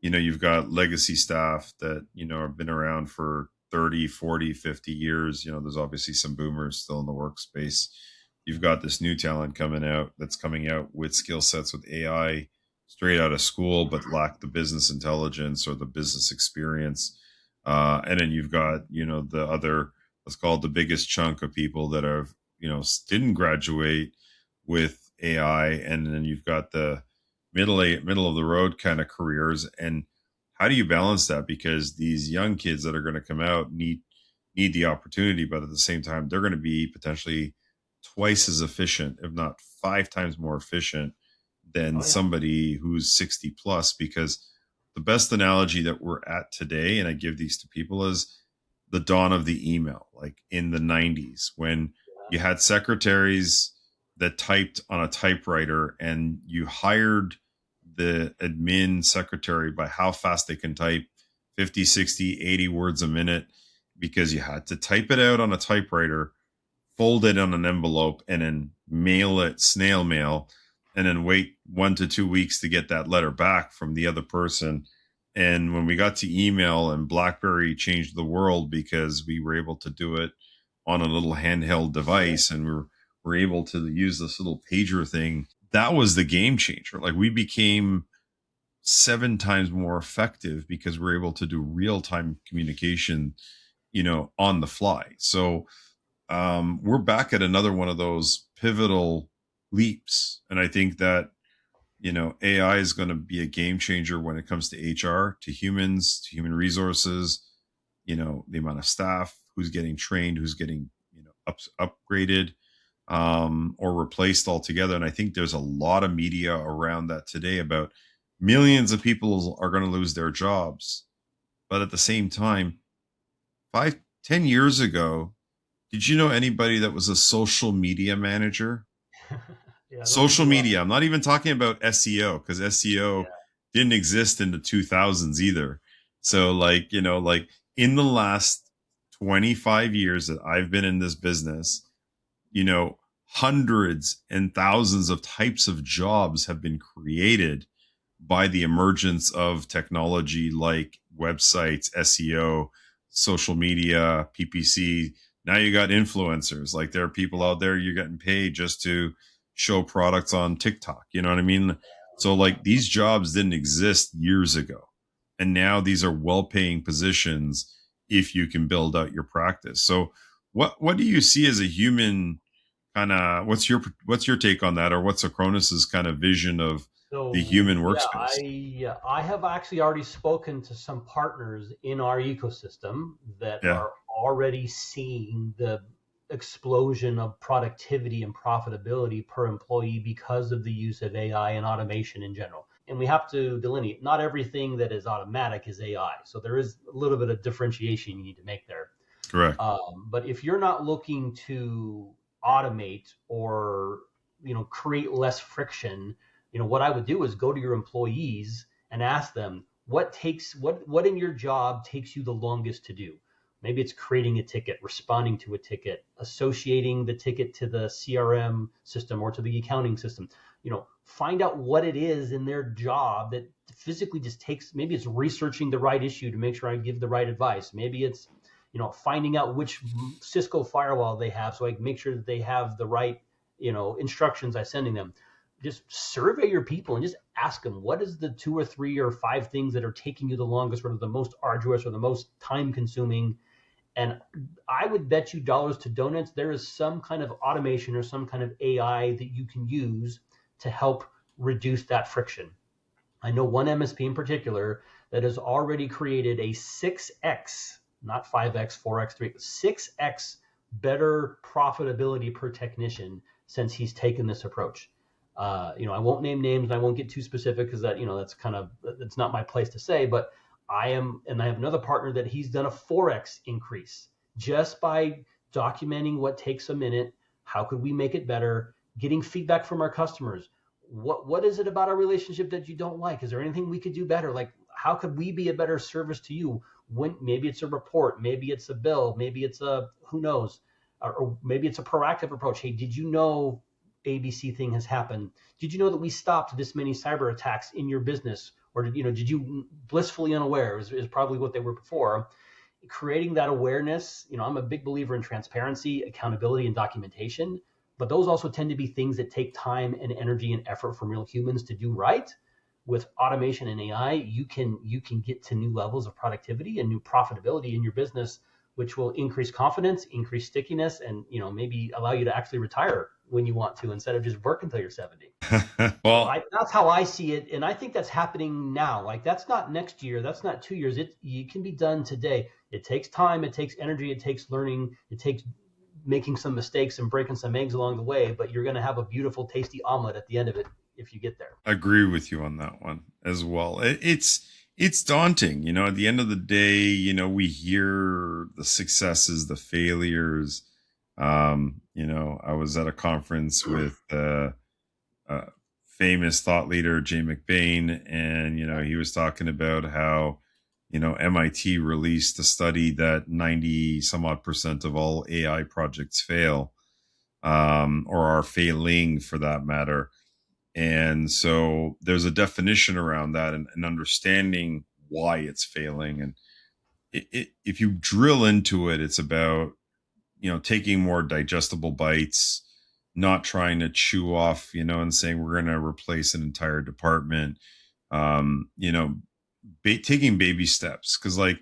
you've got legacy staff that, have been around for 30, 40, 50 years. There's obviously some boomers still in the workspace. You've got this new talent that's coming out with skill sets with AI straight out of school, but lack the business intelligence or the business experience. And then you've got, the other, let's call it the biggest chunk of people that have, didn't graduate with AI. And then you've got the middle of the road kind of careers. And how do you balance that? Because these young kids that are going to come out need the opportunity, but at the same time, they're going to be potentially twice as efficient, if not five times more efficient than Oh yeah. somebody who's 60 plus. Because the best analogy that we're at today, and I give these to people, is the dawn of the email, like in the 90s, when you had secretaries that typed on a typewriter and you hired the admin secretary by how fast they can type 50, 60, 80 words a minute, because you had to type it out on a typewriter, fold it on an envelope, and then mail it snail mail, and then wait 1 to 2 weeks to get that letter back from the other person. And when we got to email, and Blackberry changed the world because we were able to do it on a little handheld device, and we're able to use this little pager thing, that was the game changer. Like, we became 7 times more effective because we're able to do real time communication, on the fly. So we're back at another one of those pivotal leaps. And I think that, AI is going to be a game changer when it comes to HR, to humans, to human resources, the amount of staff, who's getting trained, who's getting, upgraded, or replaced altogether. And I think there's a lot of media around that today about millions of people are going to lose their jobs. But at the same time, 5, 10 years ago, did you know anybody that was a social media manager? Yeah, those Social people are. media. I'm not even talking about SEO, because SEO Yeah. didn't exist in the 2000s either. So, like, like in the last 25 years that I've been in this business, you know, hundreds and thousands of types of jobs have been created by the emergence of technology like websites, SEO, social media, PPC. Now you got influencers. Like, there are people out there, you're getting paid just to show products on TikTok. You know what I mean? So, Yeah. like, these jobs didn't exist years ago. And now these are well paying positions if you can build out your practice. So what do you see as a human kind of, what's your take on that, or what's Acronis's kind of vision of the So human yeah, workspace? I have actually already spoken to some partners in our ecosystem that Yeah, are already seeing the explosion of productivity and profitability per employee because of the use of AI and automation in general. And we have to delineate, not everything that is automatic is AI. So there is a little bit of differentiation you need to make there. correct. But if you're not looking to automate or create less friction, what I would do is go to your employees and ask them what in your job takes you the longest to do. Maybe it's creating a ticket, responding to a ticket, associating the ticket to the CRM system or to the accounting system. Find out what it is in their job that physically just takes. Maybe it's researching the right issue to make sure I give the right advice. Maybe it's finding out which Cisco firewall they have so I can make sure that they have the right, instructions I'm sending them. Just survey your people and just ask them, what is the 2 or 3 or 5 things that are taking you the longest, or the most arduous or the most time consuming? And I would bet you dollars to donuts there is some kind of automation or some kind of AI that you can use to help reduce that friction. I know one MSP in particular that has already created a 6x, not 5x, 4x, 3, 6x better profitability per technician since he's taken this approach. I won't name names and I won't get too specific because that's kind of, it's not my place to say, but and I have another partner that he's done a 4x increase just by documenting what takes a minute. How could we make it better? Getting feedback from our customers. What is it about our relationship that you don't like? Is there anything we could do better? Like, how could we be a better service to you? When maybe it's a report, maybe it's a bill, maybe it's a who knows, or maybe it's a proactive approach. Hey, did you know ABC thing has happened? Did you know that we stopped this many cyber attacks in your business? Or did you blissfully unaware is probably what they were before. Creating that awareness, I'm a big believer in transparency, accountability, and documentation, but those also tend to be things that take time and energy and effort from real humans to do right. With automation and AI, you can get to new levels of productivity and new profitability in your business, which will increase confidence, increase stickiness, and maybe allow you to actually retire when you want to instead of just work until you're 70. So Well, that's how I see it, and I think that's happening now. Like that's not next year, that's not 2 years. It can be done today. It takes time, it takes energy, it takes learning, it takes making some mistakes and breaking some eggs along the way. But you're going to have a beautiful, tasty omelet at the end of it if you get there. I agree with you on that one as well. It's daunting, at the end of the day, we hear the successes, the failures. I was at a conference with uh, famous thought leader Jay McBain, and he was talking about how MIT released a study that 90 some odd percent of all AI projects fail, or are failing for that matter. And so there's a definition around that, and understanding why it's failing. And if you drill into it, it's about taking more digestible bites, not trying to chew off, and saying we're going to replace an entire department. um you know Taking baby steps, because like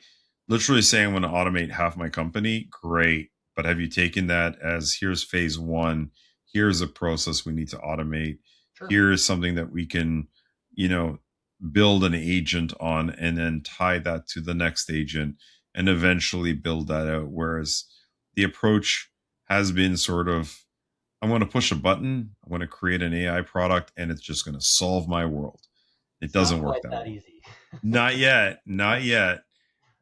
literally saying I'm going to automate half my company, great, but have you taken that as, here's phase one, here's a process we need to automate, Sure. here's something that we can you know build an agent on, and then tie that to the next agent, and eventually build that out. Whereas the approach has been sort of, I'm going to push a button, I'm going to create an AI product, and it's just going to solve my world. It It's not doesn't work quite that that way. easy. Not yet, not yet.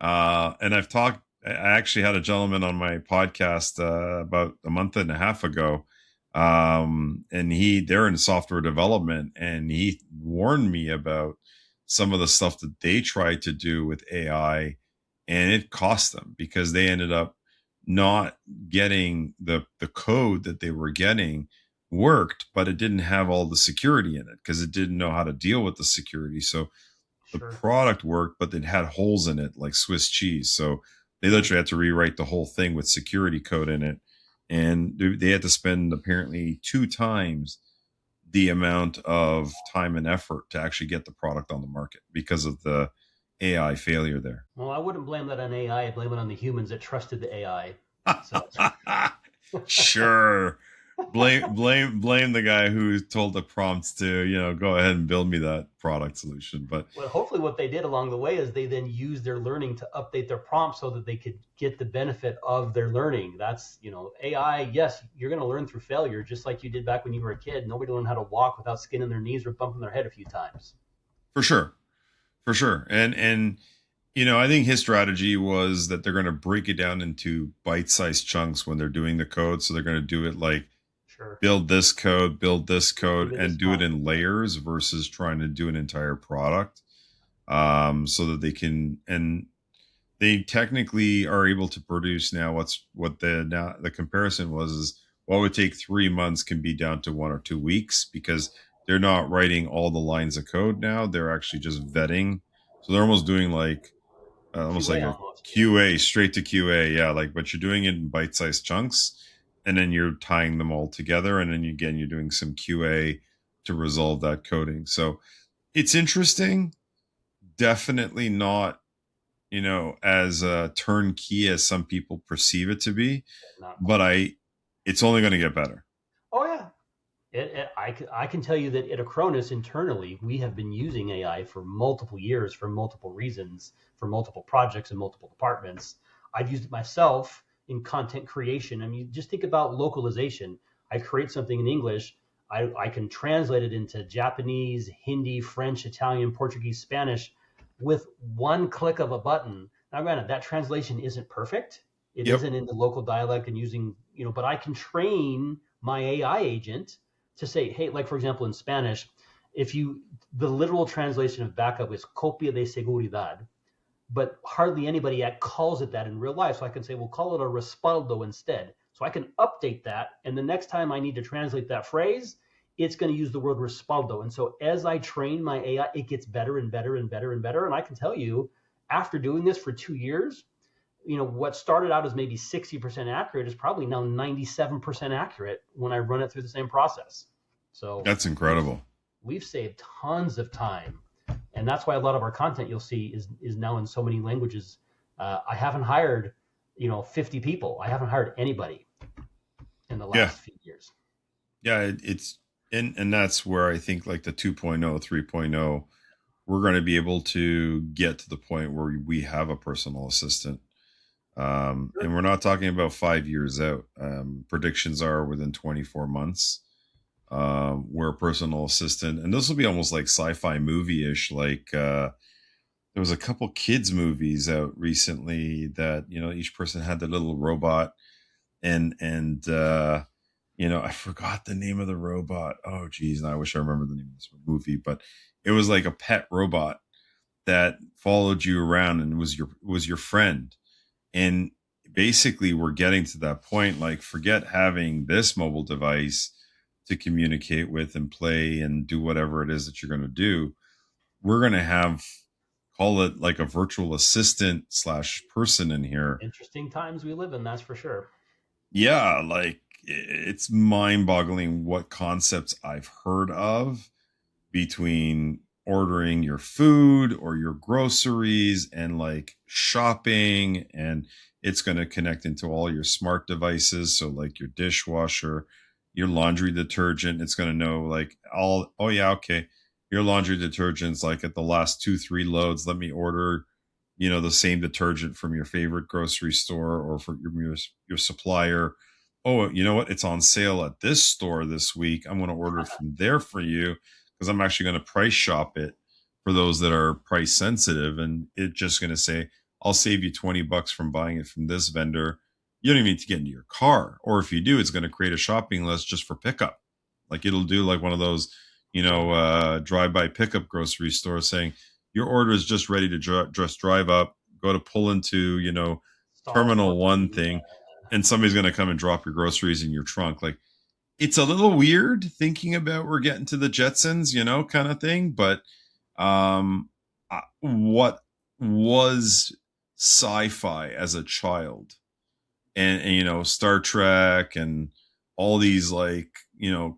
And I've talked. I actually had a gentleman on my podcast about a month and a half ago, and they're in software development, and he warned me about some of the stuff that they tried to do with AI, and it cost them because they ended up not getting the code that they were getting worked, but it didn't have all the security in it because it didn't know how to deal with the security. So the Sure. product worked, but it had holes in it like Swiss cheese. So they literally had to rewrite the whole thing with security code in it. And they had to spend apparently 2 times the amount of time and effort to actually get the product on the market because of the AI failure there. Well, I wouldn't blame that on AI. I blame it on the humans that trusted the AI. So Sure. Blame the guy who told the prompts to, go ahead and build me that product solution. But well, hopefully what they did along the way is they then used their learning to update their prompts so that they could get the benefit of their learning. That's, AI, yes, you're going to learn through failure, just like you did back when you were a kid. Nobody learned how to walk without skinning their knees or bumping their head a few times. for sure, for sure. And I think his strategy was that they're going to break it down into bite-sized chunks when they're doing the code. So they're going to do it like Sure. build this code, Give me and this do it prompt. in layers versus trying to do an entire product. So that they can, and they technically are able to produce now what the comparison was is what would take 3 months can be down to 1 or 2 weeks, because they're not writing all the lines of code now. They're actually just vetting. So they're almost doing like almost like QA a almost, yeah. QA, straight to QA. Yeah, like, but you're doing it in bite-sized chunks, and then you're tying them all together, and then again you're doing some QA to resolve that coding. So it's interesting. Definitely not, as turnkey as some people perceive it to be, Not but quite. it's only going to get better. Oh, yeah. I can tell you that at Acronis internally, we have been using AI for multiple years for multiple reasons, for multiple projects and multiple departments. I've used it myself in content creation. I mean, just think about localization. I create something in English, I can translate it into Japanese, Hindi, French, Italian, Portuguese, Spanish with one click of a button. Now, granted, that translation isn't perfect. It Yep. isn't in the local dialect and using, but I can train my AI agent to say, hey, like for example, in Spanish, if you, the literal translation of backup is copia de seguridad, but hardly anybody calls it that in real life. So I can say, we'll call it a respaldo instead. So I can update that. And the next time I need to translate that phrase, it's going to use the word respaldo. And so as I train my AI, it gets better and better and better and better. And I can tell you, after doing this for 2 years, what started out as maybe 60% accurate is probably now 97% accurate when I run it through the same process. So That's incredible. we've saved tons of time, and that's why a lot of our content you'll see is now in so many languages. I haven't hired 50 people. I haven't hired anybody in the Yeah. last few years. Yeah, it's and that's where I think like the 2.0, 3.0, we're going to be able to get to the point where we have a personal assistant. And we're not talking about 5 years out. Predictions are within 24 months, where a personal assistant, and this will be almost like sci-fi movie-ish. Like there was a couple kids movies out recently that each person had their little robot, and I forgot the name of the robot. Oh geez, and I wish I remember the name of this movie, but it was like a pet robot that followed you around and was your friend. And basically we're getting to that point, like forget having this mobile device to communicate with and play and do whatever it is that you're going to do. We're going to have, call it like a virtual assistant slash person in here. Interesting times we live in, that's for sure. Yeah, like it's mind boggling what concepts I've heard of between ordering your food or your groceries and like shopping, and it's going to connect into all your smart devices, so like your dishwasher, your laundry detergent. It's going to know like all, oh yeah, okay, your laundry detergent's like at the last 2-3 loads, let me order the same detergent from your favorite grocery store or for your supplier. Oh, you know what, it's on sale at this store this week, I'm going to order from there for you because I'm actually going to price shop it for those that are price sensitive. And it's just going to say, I'll save you $20 from buying it from this vendor. You don't even need to get into your car. Or if you do, it's going to create a shopping list just for pickup. Like it'll do like one of those, drive-by pickup grocery stores saying, your order is just ready to just drive up, go to pull into, Star terminal one 14. thing, and somebody's going to come and drop your groceries in your trunk. Like it's a little weird thinking about we're getting to the Jetsons, kind of thing. But what was sci-fi as a child, and Star Trek and all these like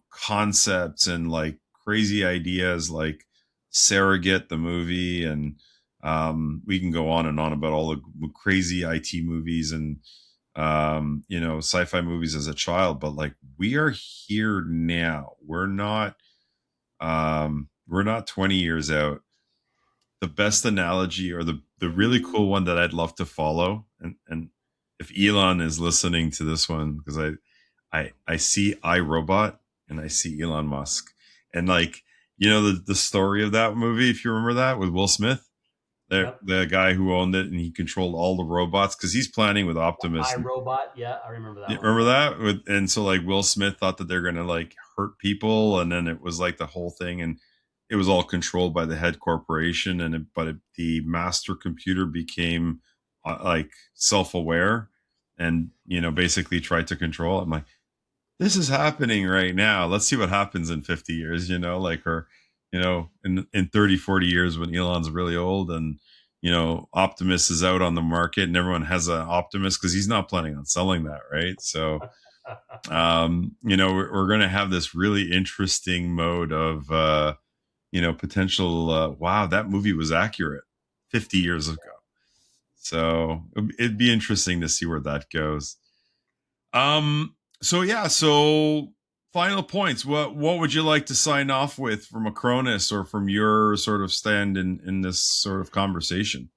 concepts and like crazy ideas like Surrogate the movie, and we can go on and on about all the crazy IT movies and sci-fi movies as a child. But like we are here now, we're not 20 years out. The best analogy, or the really cool one that I'd love to follow, and if Elon is listening to this one, because I see iRobot and I see Elon Musk, and like the story of that movie, if you remember that, with Will Smith, Yep. the guy who owned it and he controlled all the robots because he's planning with Optimus. iRobot. Yeah, I remember that Yeah, one. remember Yep. that? And so like Will Smith thought that they're gonna like hurt people, and then it was like the whole thing, and it was all controlled by the head corporation, the master computer became like self-aware, and basically tried to control it. I'm like, this is happening right now. Let's see what happens in 50 years, like, or, in 30, 40 years when Elon's really old and, Optimus is out on the market and everyone has an Optimus because he's not planning on selling that. Right. So, we're going to have this really interesting mode of, potential, wow, that movie was accurate 50 years ago. So it'd be interesting to see where that goes. So yeah. So final points. What would you like to sign off with from Acronis or from your sort of stand in this sort of conversation?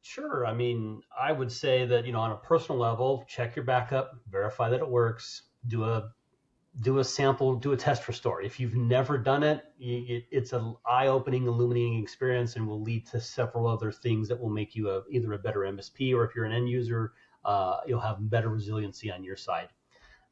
Sure. I mean, I would say that, on a personal level, check your backup, verify that it works, do a sample, do a test restore. If you've never done it, it's an eye-opening, illuminating experience, and will lead to several other things that will make you either a better MSP, or if you're an end user, you'll have better resiliency on your side.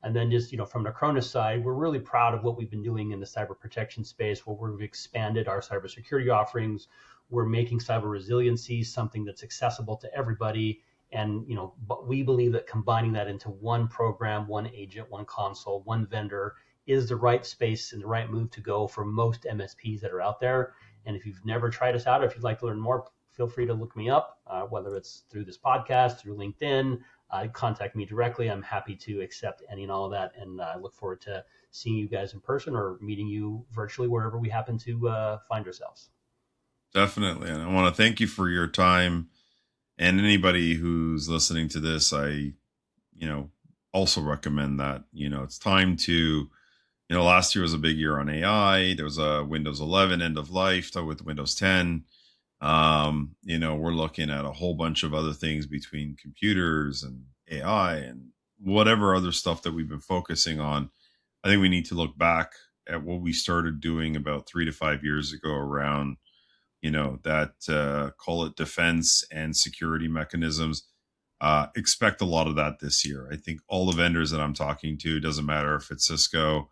And then just, from the Acronis side, we're really proud of what we've been doing in the cyber protection space, where we've expanded our cybersecurity offerings. We're making cyber resiliency something that's accessible to everybody. And, but we believe that combining that into one program, one agent, one console, one vendor is the right space and the right move to go for most MSPs that are out there. And if you've never tried us out, or if you'd like to learn more, feel free to look me up, whether it's through this podcast, through LinkedIn, contact me directly. I'm happy to accept any and all of that, and I look forward to seeing you guys in person or meeting you virtually wherever we happen to find ourselves. Definitely. And I want to thank you for your time, and anybody who's listening to this. I, also recommend that, it's time to Last year was a big year on AI. There was a Windows 11 end of life with Windows 10. We're looking at a whole bunch of other things between computers and AI and whatever other stuff that we've been focusing on. I think we need to look back at what we started doing about 3 to 5 years ago around, that call it defense and security mechanisms. Expect a lot of that this year. I think all the vendors that I'm talking to, doesn't matter if it's Cisco,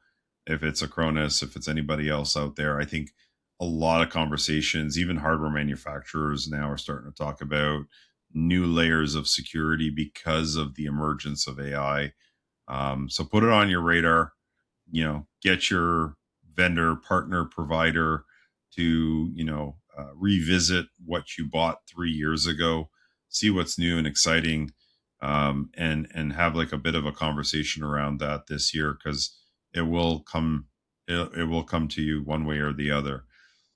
if it's Acronis, if it's anybody else out there, I think a lot of conversations, even hardware manufacturers now are starting to talk about new layers of security because of the emergence of AI. So put it on your radar. Get your vendor, partner, provider to revisit what you bought 3 years ago, see what's new and exciting, and have like a bit of a conversation around that this year, because it will come it will come to you one way or the other.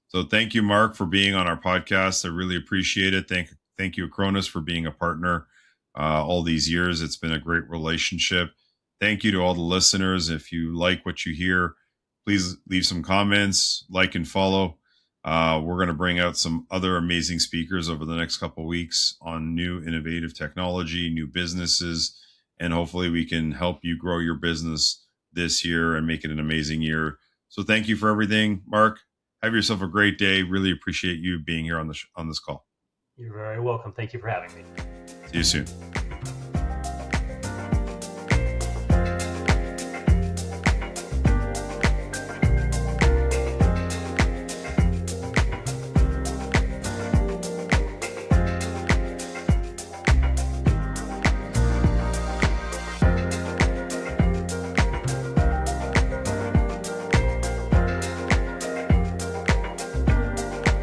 So thank you, Mark, for being on our podcast. I really appreciate it. Thank you, Acronis, for being a partner all these years. It's been a great relationship. Thank you to all the listeners. If you like what you hear, please leave some comments, like and follow. We're going to bring out some other amazing speakers over the next couple of weeks on new innovative technology, new businesses, and hopefully we can help you grow your business this year and make it an amazing year. So thank you for everything, Mark. Have yourself a great day. Really appreciate you being here on this call. You're very welcome. Thank you for having me. See you soon.